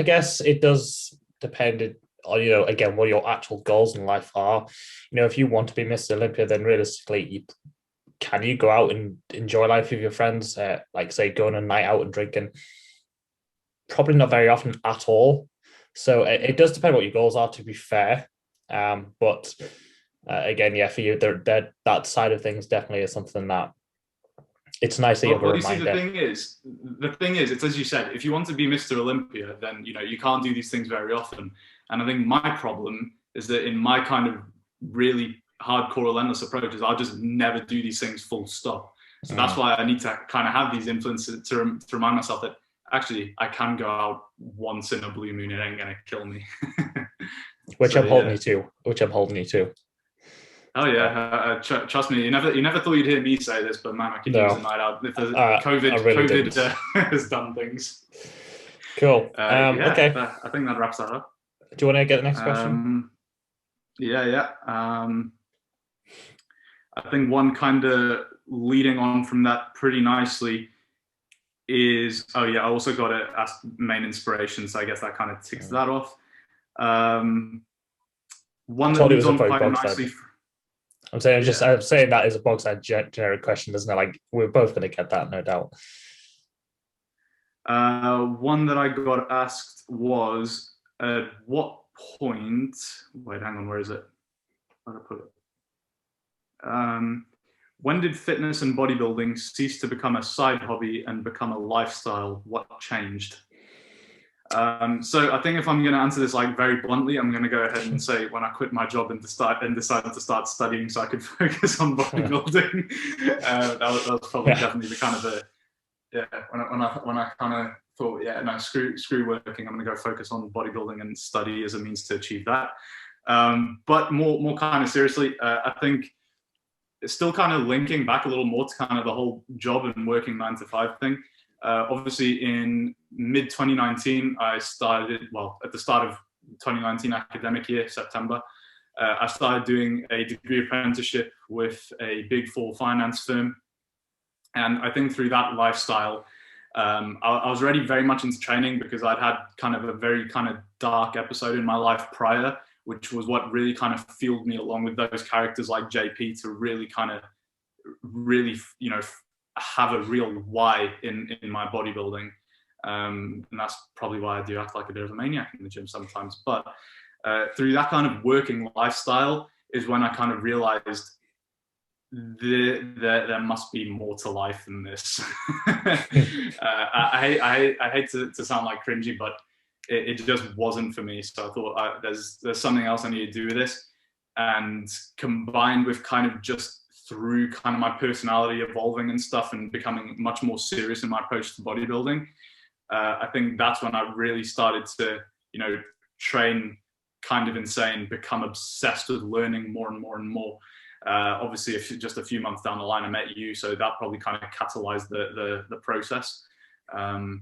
guess it does depend on, again, what your actual goals in life are. If you want to be Mr. Olympia, then realistically, can you go out and enjoy life with your friends? Like, say, going on a night out and drinking? Probably not very often at all. So it does depend what your goals are, to be fair. But again, for you, that side of things definitely is something that it's nice that you have a reminder. The thing is, it's as you said, if you want to be Mr. Olympia, then you can't do these things very often. And I think my problem is that in my kind of really hardcore relentless approaches, I'll just never do these things full stop. So that's why I need to kind of have these influences to remind myself that actually I can go out once in a blue moon, it ain't gonna kill me. Which I'm holding you to. Oh yeah, trust me. You never thought you'd hear me say this, but man, I could use a night out. COVID has done things. Cool. Okay. I think that wraps that up. Do you want to get the next question? Yeah. I think one kind of leading on from that pretty nicely is, I also got to ask main inspiration, so I guess that kind of ticks that off. One that leads on quite nicely. I'm saying that is a box ad generic question, isn't it? Like, we're both going to get that, no doubt. One that I got asked was, at what point? Wait, hang on, where is it? Where did I put it? When did fitness and bodybuilding cease to become a side hobby and become a lifestyle? What changed? So I think if I'm going to answer this like very bluntly, I'm going to go ahead and say when I quit my job and decided to start studying so I could focus on bodybuilding. That was probably definitely the kind of when I kind of thought, screw working, I'm going to go focus on bodybuilding and study as a means to achieve that. But more kind of seriously, I think it's still kind of linking back a little more to kind of the whole job and working 9 to 5 thing. Obviously, in mid 2019, I started, well, at the start of 2019 academic year, September, I started doing a degree apprenticeship with a big four finance firm. And I think through that lifestyle, I was already very much into training because I'd had kind of a very kind of dark episode in my life prior, which was what really kind of fueled me, along with those characters like JP, to really kind of have a real why in my bodybuilding. And that's probably why I do act like a bit of a maniac in the gym sometimes. But through that kind of working lifestyle is when I kind of realized there must be more to life than this. I hate to sound like cringy, but it just wasn't for me. So I thought there's something else I need to do with this. And combined with kind of just through kind of my personality evolving and stuff and becoming much more serious in my approach to bodybuilding, I think that's when I really started to, train kind of insane, become obsessed with learning more and more and more. Obviously, just a few months down the line, I met you, so that probably kind of catalyzed the process, and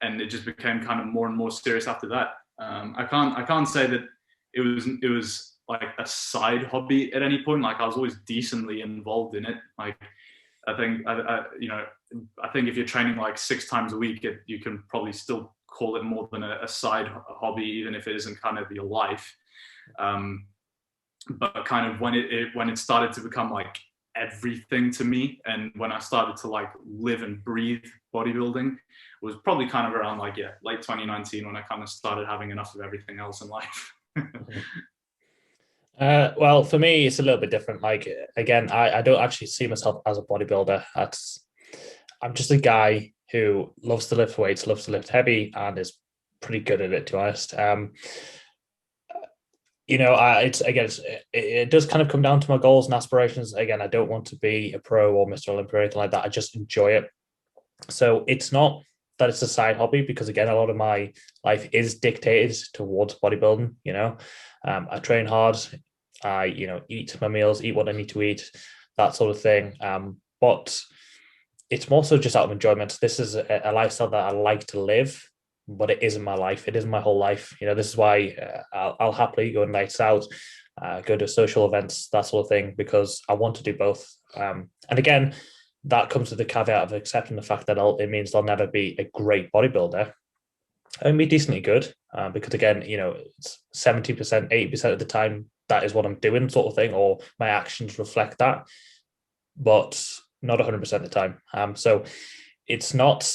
it just became kind of more and more serious after that. I can't say that it was like a side hobby at any point. Like, I was always decently involved in it. Like, I think if you're training like 6 times a week, you can probably still call it more than a side hobby, even if it isn't kind of your life. But kind of when it started to become like everything to me, and when I started to like live and breathe bodybuilding, was probably kind of around like late 2019 when I kind of started having enough of everything else in life. Well, for me, it's a little bit different. Like, again, I don't actually see myself as a bodybuilder. I'm just a guy who loves to lift weights, loves to lift heavy, and is pretty good at it, to be honest. It does kind of come down to my goals and aspirations. Again, I don't want to be a pro or Mr. Olympia or anything like that. I just enjoy it. So it's not that it's a side hobby, because again, a lot of my life is dictated towards bodybuilding. I train hard. I, eat my meals, eat what I need to eat, that sort of thing. But it's more so just out of enjoyment. This is a lifestyle that I like to live, but it isn't my life. It isn't my whole life. This is why I'll happily go on nights out, go to social events, that sort of thing, because I want to do both. And again, that comes with the caveat of accepting the fact that it means I'll never be a great bodybuilder. I'll be decently good, because again, it's 70%, 80% of the time, that is what I'm doing, sort of thing, or my actions reflect that, but not 100% of the time. So it's not,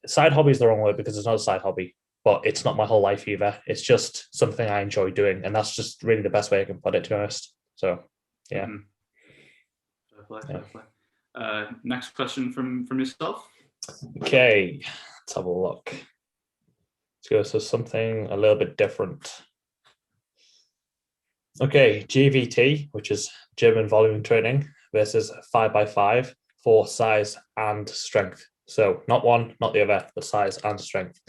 side hobby is the wrong word, because it's not a side hobby, but it's not my whole life either. It's just something I enjoy doing, and that's just really the best way I can put it, to be honest. So, yeah. Fair play. Next question from yourself. Okay, let's have a look. Let's go to something a little bit different. Okay, GVT, which is German volume training, versus 5x5 for size and strength. So not one, not the other, but size and strength.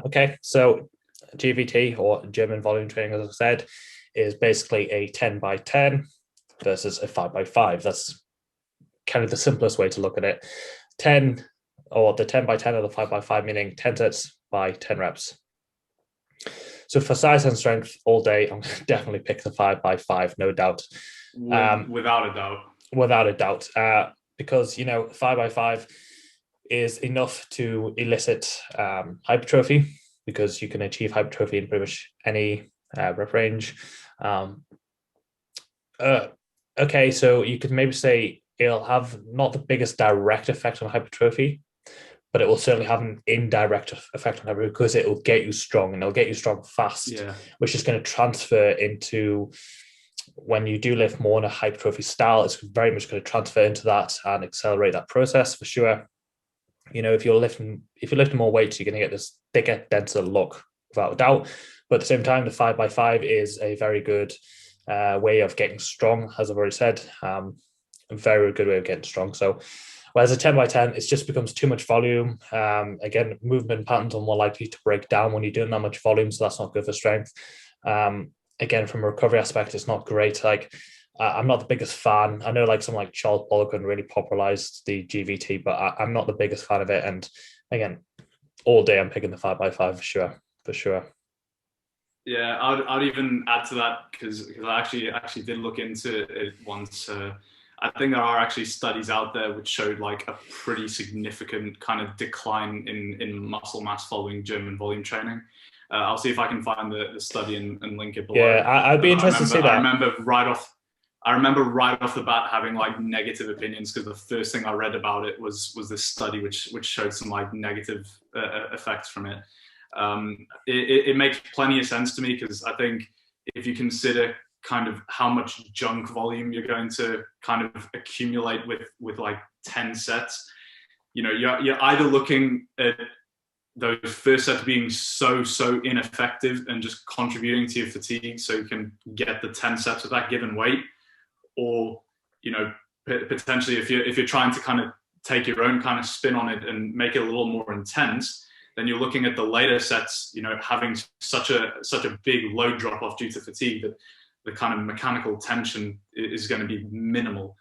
Okay, so GVT, or German volume training, as I said, is basically a 10x10 versus a 5x5. That's kind of the simplest way to look at it. 10, or the 10x10 or the 5x5, meaning 10 sets by 10 reps. So for size and strength all day, I'm definitely pick the 5x5, no doubt. Without a doubt. Without a doubt. Because, 5x5 is enough to elicit hypertrophy, because you can achieve hypertrophy in pretty much any rep range. Okay, so you could maybe say it'll have not the biggest direct effect on hypertrophy, but it will certainly have an indirect effect on hypertrophy, because it will get you strong, and it'll get you strong fast, which is going to transfer into, when you do lift more in a hypertrophy style, it's very much going to transfer into that and accelerate that process for sure. If you're lifting more weights, you're going to get this thicker, denser look, without a doubt. But at the same time, the 5x5 is a very good way of getting strong, as I've already said. A very good way of getting strong. So, whereas a 10x10, it just becomes too much volume. Again, movement patterns are more likely to break down when you're doing that much volume, so that's not good for strength. again, from a recovery aspect, it's not great. Like, I'm not the biggest fan. I know like someone like Charles Poliquin really popularized the GVT, but I'm not the biggest fan of it. And again, all day I'm picking the 5x5 for sure. Yeah, I'd even add to that because I actually did look into it once. I think there are actually studies out there which showed like a pretty significant kind of decline in muscle mass following gym and volume training. I'll see if I can find the study and link it below. Yeah, I'd be interested to see that. I remember right off the bat having like negative opinions because the first thing I read about it was this study which showed some like negative effects from it. It makes plenty of sense to me because I think if you consider kind of how much junk volume you're going to kind of accumulate with like 10 sets, you know, you're either looking at those first sets being so ineffective and just contributing to your fatigue so you can get the 10 sets with that given weight, or, you know, potentially if you're trying to kind of take your own kind of spin on it and make it a little more intense, then you're looking at the later sets, you know, having such a big load drop off due to fatigue that the kind of mechanical tension is going to be minimal.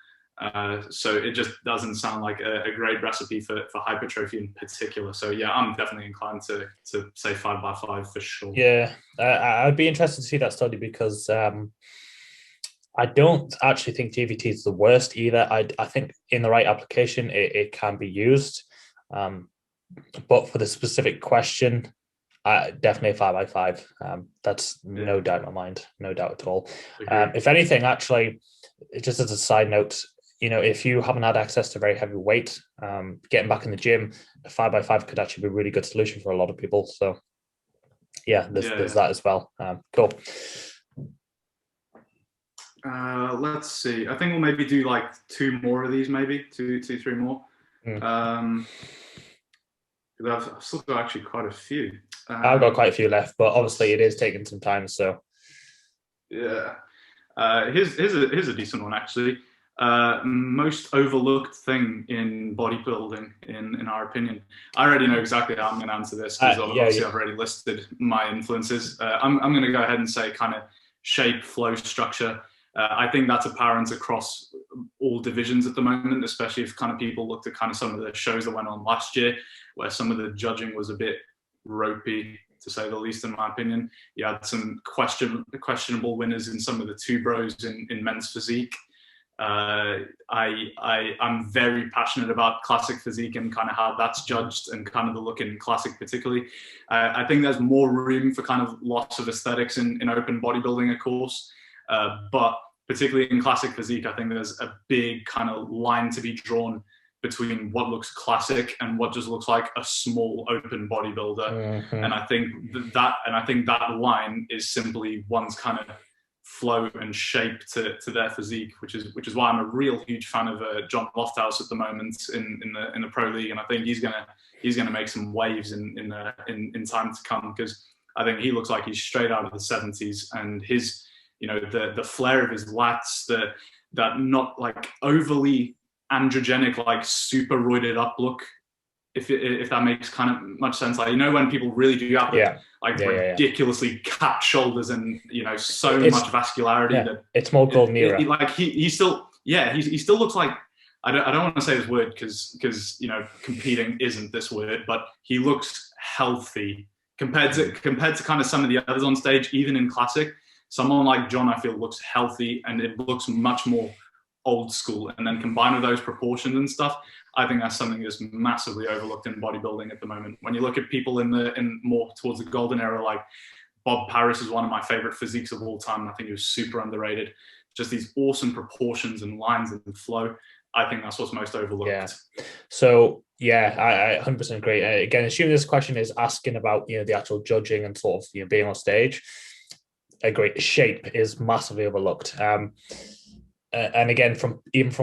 So it just doesn't sound like a great recipe for hypertrophy in particular. So yeah, I'm definitely inclined to say 5x5 for sure. Yeah, I'd be interested to see that study because I don't actually think GVT is the worst either. I think in the right application, it can be used. But for the specific question, definitely a 5x5. That's no doubt in my mind, no doubt at all. If anything, actually, just as a side note, you know, if you haven't had access to very heavy weight, getting back in the gym, a 5x5 could actually be a really good solution for a lot of people. So, yeah, there's that as well. Cool. Let's see. I think we'll maybe do like two more of these, maybe three more. I've still got actually quite a few. I've got quite a few left, but obviously it is taking some time. So, yeah. Here's a decent one actually. Most overlooked thing in bodybuilding, in our opinion. I already know exactly how I'm going to answer this because obviously I've already listed my influences. I'm going to go ahead and say kind of shape, flow, structure. I think that's apparent across all divisions at the moment, especially if kind of people looked at kind of some of the shows that went on last year, where some of the judging was a bit maybe, to say the least, in my opinion. You had some questionable winners in some of the two bros in men's physique. I'm very passionate about classic physique and kind of how that's judged and kind of the look in classic particularly. I think there's more room for kind of lots of aesthetics in open bodybuilding, of course. But particularly in classic physique, I think there's a big kind of line to be drawn between what looks classic and what just looks like a small open bodybuilder. Mm-hmm. And I think that line is simply one's kind of flow and shape to their physique, which is why I'm a real huge fan of John Lofthouse at the moment in the pro league, and I think he's gonna make some waves in time to come, because I think he looks like he's straight out of the 70s, and his, you know, the flare of his lats, that not like overly androgenic, like super roided up look, if that makes kind of much sense. Like, you know, when people really do have ridiculously capped shoulders and, you know, so much vascularity that it's more golden era. Like he still looks like, I don't want to say this word because you know, competing isn't this word, but he looks healthy compared to kind of some of the others on stage, even in classic. Someone like John, I feel, looks healthy, and it looks much more old school. And then combined with those proportions and stuff, I think that's something that's massively overlooked in bodybuilding at the moment. When you look at people in more towards the golden era, like Bob Paris is one of my favorite physiques of all time. I think he was super underrated. Just these awesome proportions and lines and flow. I think that's what's most overlooked. Yeah. So I 100% agree. Again, assuming this question is asking about, you know, the actual judging and sort of, you know, being on stage, I agree. Shape is massively overlooked. And again, from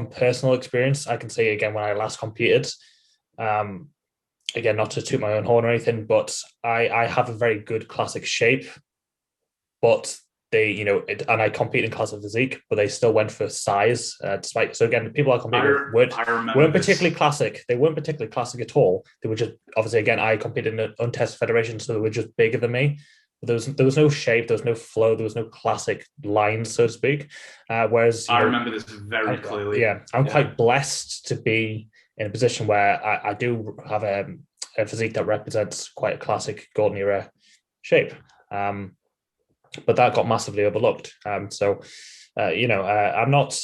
personal experience, I can say again, when I last competed, again, not to toot my own horn or anything, but I have a very good classic shape, but they, you know, and I compete in classic physique, but they still went for size, despite. So again, the people I competed with weren't particularly classic. They weren't particularly classic at all. They were just, obviously, again, I competed in an untested federation, so they were just bigger than me. there was no shape, there was no flow, there was no classic lines, so to speak. Whereas I remember this very clearly. Yeah, I'm quite blessed to be in a position where I do have a physique that represents quite a classic golden era shape. But that got massively overlooked. I'm not,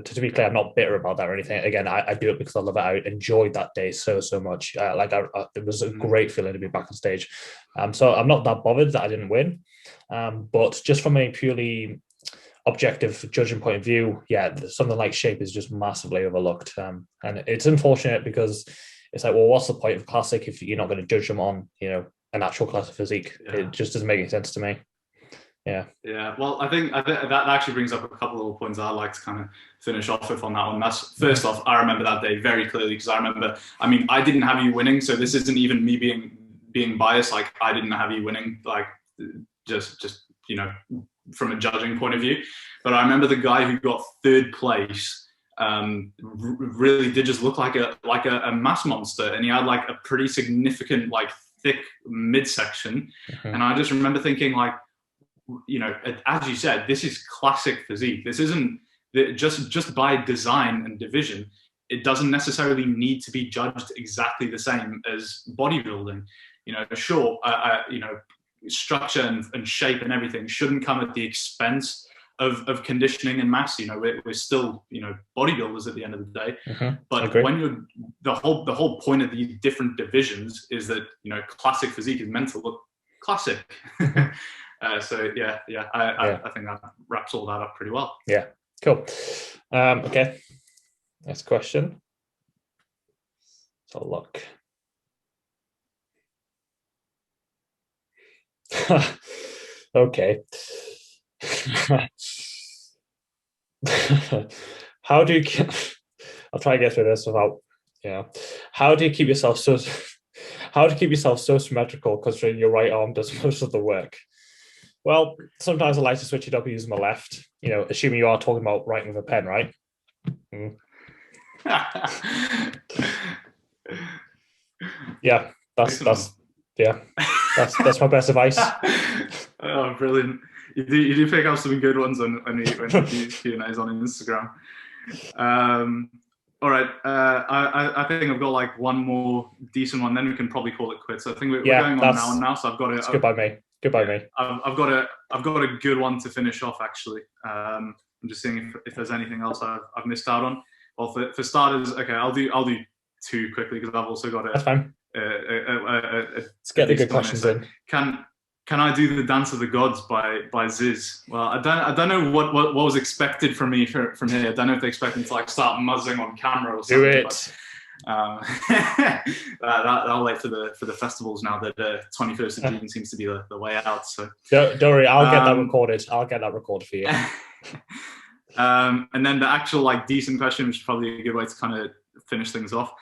to be clear, I'm not bitter about that or anything. Again, I do it because I love it. I enjoyed that day so much. It was a great feeling to be back on stage. So I'm not that bothered that I didn't win. But just from a purely objective judging point of view, yeah, something like shape is just massively overlooked. And it's unfortunate because it's like, well, what's the point of classic if you're not going to judge them on, a natural classic physique? Yeah. It just doesn't make any sense to me. Yeah. Well, I think that actually brings up a couple of little points I'd like to kind of finish off with on that one. That's first off, I remember that day very clearly because I didn't have you winning, so this isn't even me being biased. Like, I didn't have you winning, like just from a judging point of view. But I remember the guy who got third place really did just look like a mass monster, and he had like a pretty significant like thick midsection. And I just remember thinking like, as you said, this is classic physique. This isn't just by design and division. It doesn't necessarily need to be judged exactly the same as bodybuilding. Sure, structure and shape and everything shouldn't come at the expense of conditioning and mass. We're still bodybuilders at the end of the day. But when the whole point of these different divisions is that classic physique is meant to look classic. So I think that wraps all that up pretty well. Yeah, cool. Okay, next question. So look. Okay. How do you? I'll try and get through this without. How do you keep yourself so? How to keep yourself so symmetrical considering your right arm does most of the work? Well, sometimes I like to switch it up using my left. Assuming you are talking about writing with a pen, right? Yeah, that's my best advice. Oh, brilliant! You do pick up some good ones when you do Q&As on Instagram. All right, I think I've got like one more decent one. Then we can probably call it quits. I think we're going on now. So I've got it. It's goodbye me. Goodbye me. I've got a good one to finish off. Actually, I'm just seeing if there's anything else I've missed out on. Well, for starters, okay, I'll do two quickly because I've also got That's fine. Let's get the good questions in. Can I do the Dance of the Gods by Ziz? Well, I don't know what was expected from me from here. I don't know if they expect me to like start muzzing on camera or something. Do it. I'll wait for the festivals now that 21st of June seems to be the way out. So don't worry, I'll get that recorded. I'll get that recorded for you. And then the actual like decent question, which is probably a good way to kind of finish things off.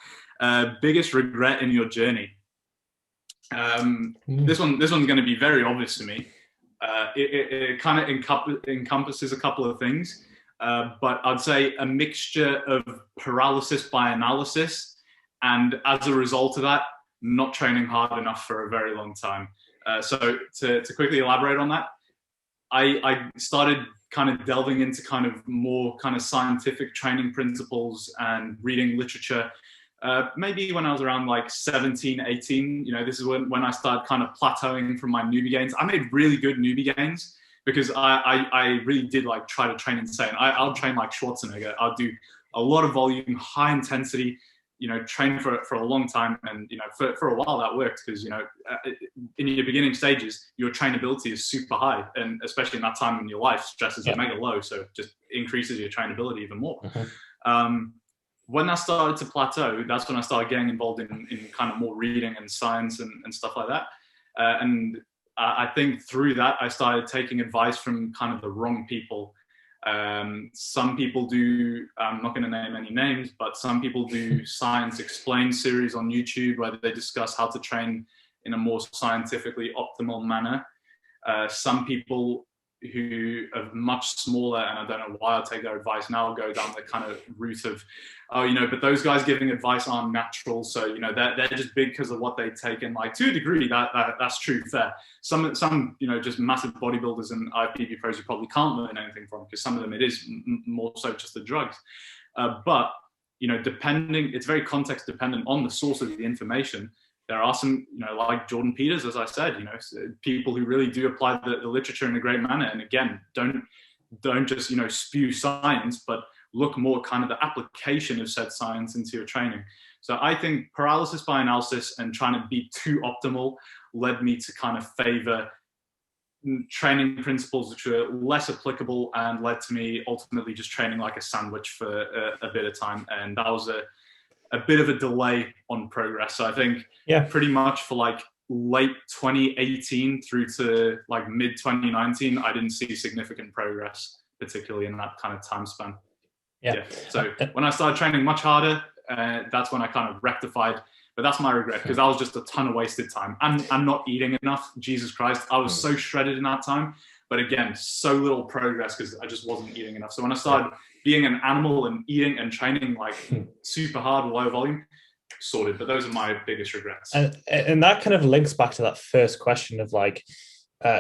Biggest regret in your journey? This one's going to be very obvious to me. It kind of encompasses a couple of things, but I'd say a mixture of paralysis by analysis, and as a result of that, not training hard enough for a very long time. So to quickly elaborate on that, I started kind of delving into kind of more kind of scientific training principles and reading literature. Maybe when I was around like 17, 18, this is when I started kind of plateauing from my newbie gains. I made really good newbie gains because I really did like try to train insane. I'll train like Schwarzenegger. I'll do a lot of volume, high intensity, train for a long time. And, for a while that worked because, in your beginning stages, your trainability is super high. And especially in that time in your life, stress is mega low. So it just increases your trainability even more. When I started to plateau, that's when I started getting involved in kind of more reading and science and stuff like that. And I think through that, I started taking advice from kind of the wrong people. Some people do, I'm not going to name any names, but some people do Science Explained series on YouTube where they discuss how to train in a more scientifically optimal manner. Some people who are much smaller, and I don't know why I'll take their advice now, go down the kind of route of, oh, you know, but those guys giving advice aren't natural, so, you know, they're just big because of what they take, and like to a degree that's true, fair. Some you know, just massive bodybuilders and IFBB pros you probably can't learn anything from, because some of them it is more so just the drugs, but you know, it's very context dependent on the source of the information. There are some, you know, like Jordan Peters, as I said, you know, people who really do apply the literature in a great manner. And again, don't just, you know, spew science, but look more kind of the application of said science into your training. So I think paralysis by analysis and trying to be too optimal led me to kind of favor training principles which were less applicable, and led to me ultimately just training like a sandwich for a bit of time. And that was a bit of a delay on progress. So I think pretty much for like late 2018 through to like mid 2019, I didn't see significant progress, particularly in that kind of time span. So when I started training much harder, that's when I kind of rectified. But that's my regret, because that was just a ton of wasted time. And I'm not eating enough. Jesus Christ, I was so shredded in that time. But again, so little progress because I just wasn't eating enough. So when I started being an animal and eating and training like super hard, low volume, sorted. But those are my biggest regrets. And that kind of links back to that first question of like,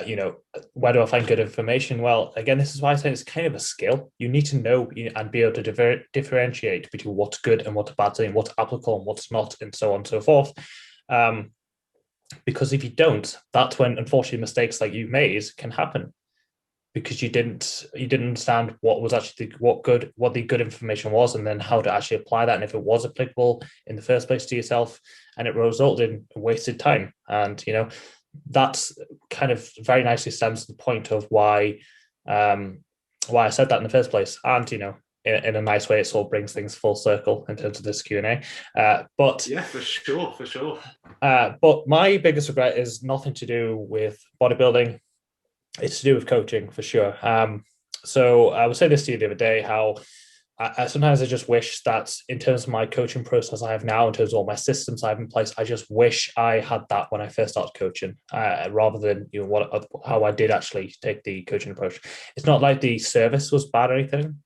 you know, where do I find good information? Well, again, this is why I say it's kind of a skill. You need to know and be able to differentiate between what's good and what's bad, and what's applicable and what's not, and so on and so forth. Because if you don't, that's when, unfortunately, mistakes like you've made can happen, because you didn't understand what was actually what the good information was, and then how to actually apply that, and if it was applicable in the first place to yourself, and it resulted in wasted time. And you know, that's kind of very nicely stems to the point of why I said that in the first place. And you know, in a nice way, it sort of brings things full circle in terms of this Q&A. But yeah, for sure. But my biggest regret is nothing to do with bodybuilding. It's to do with coaching, for sure. So I was saying this to you the other day, how sometimes I just wish that in terms of my coaching process I have now, in terms of all my systems I have in place, I just wish I had that when I first started coaching, rather than, you know, how I did actually take the coaching approach. It's not like the service was bad or anything,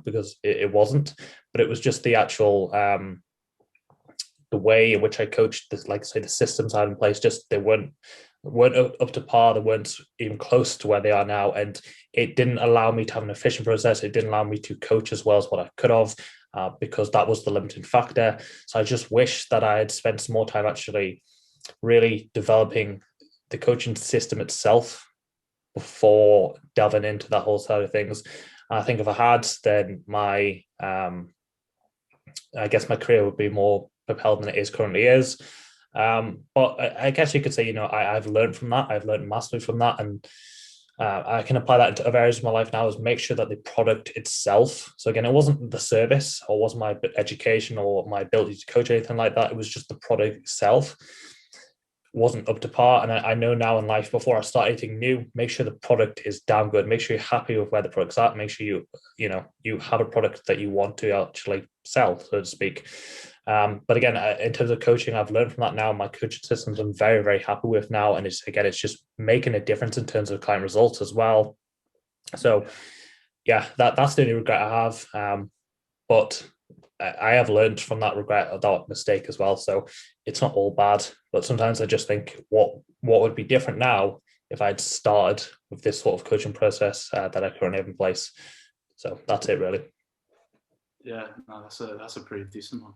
because it wasn't, but it was just the actual the way in which I coached, like I say, the systems I had in place, just they weren't up to par. They weren't even close to where they are now, and it didn't allow me to have an efficient process. It didn't allow me to coach as well as what I could have, because that was the limiting factor. So I just wish that I had spent some more time actually really developing the coaching system itself before delving into that whole side of things. I think if I had, then my I guess my career would be more propelled than it is currently is. But I guess you could say, you know, I've learned from that. I've learned massively from that, and I can apply that into other areas of my life now. Is make sure that the product itself. So again, it wasn't the service, or wasn't my education, or my ability to coach, or anything like that. It was just the product itself wasn't up to par. And I know now in life, before I start anything new, make sure the product is damn good. Make sure you're happy with where the product's at. Make sure you have a product that you want to actually sell, so to speak. But again, in terms of coaching, I've learned from that now. My coaching systems I'm very, very happy with now. And it's just making a difference in terms of client results as well. So yeah, that's the only regret I have. But I have learned from that regret, or that mistake as well. So it's not all bad, but sometimes I just think what would be different now if I'd started with this sort of coaching process that I currently have in place. So that's it, really. Yeah, no, that's a pretty decent one.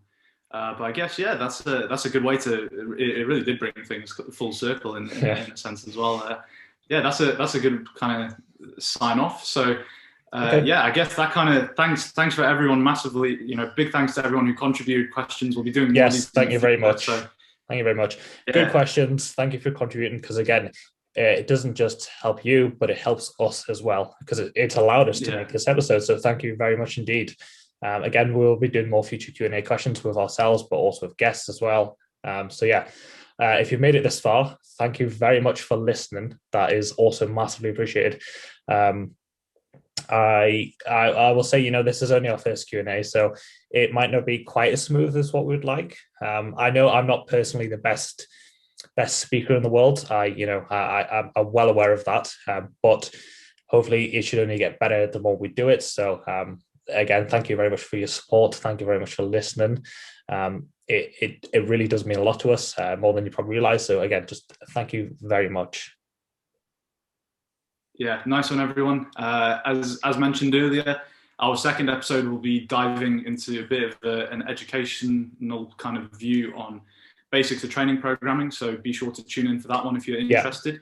But I guess, yeah, that's a good way to. It really did bring things full circle in a sense as well. Yeah, that's a good kind of sign off. So. Okay. Yeah, I guess that kind of thanks for everyone massively. You know, big thanks to everyone who contributed questions. We'll be doing more. Yes, thank you very much. Thank you very much. Yeah. Good questions. Thank you for contributing, because again, it doesn't just help you, but it helps us as well, because it's allowed us to make this episode. So thank you very much indeed. Again, we'll be doing more future Q&A questions with ourselves, but also with guests as well. So yeah. If you've made it this far, thank you very much for listening. That is also massively appreciated. I will say, you know, this is only our first Q&A, so it might not be quite as smooth as what we'd like. I know I'm not personally the best speaker in the world. I'm well aware of that. But hopefully it should only get better the more we do it. So again, thank you very much for your support. Thank you very much for listening. It really does mean a lot to us, more than you probably realize. So again, just thank you very much. Yeah, nice one, everyone. As mentioned earlier, our second episode will be diving into a bit of an educational kind of view on basics of training programming. So be sure to tune in for that one if you're interested.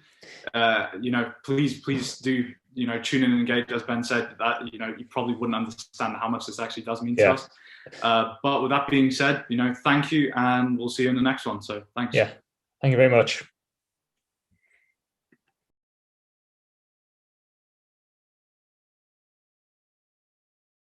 Please do, tune in and engage. As Ben said, that, you probably wouldn't understand how much this actually does mean to us. But with that being said, thank you, and we'll see you in the next one. So thanks. Yeah, thank you very much.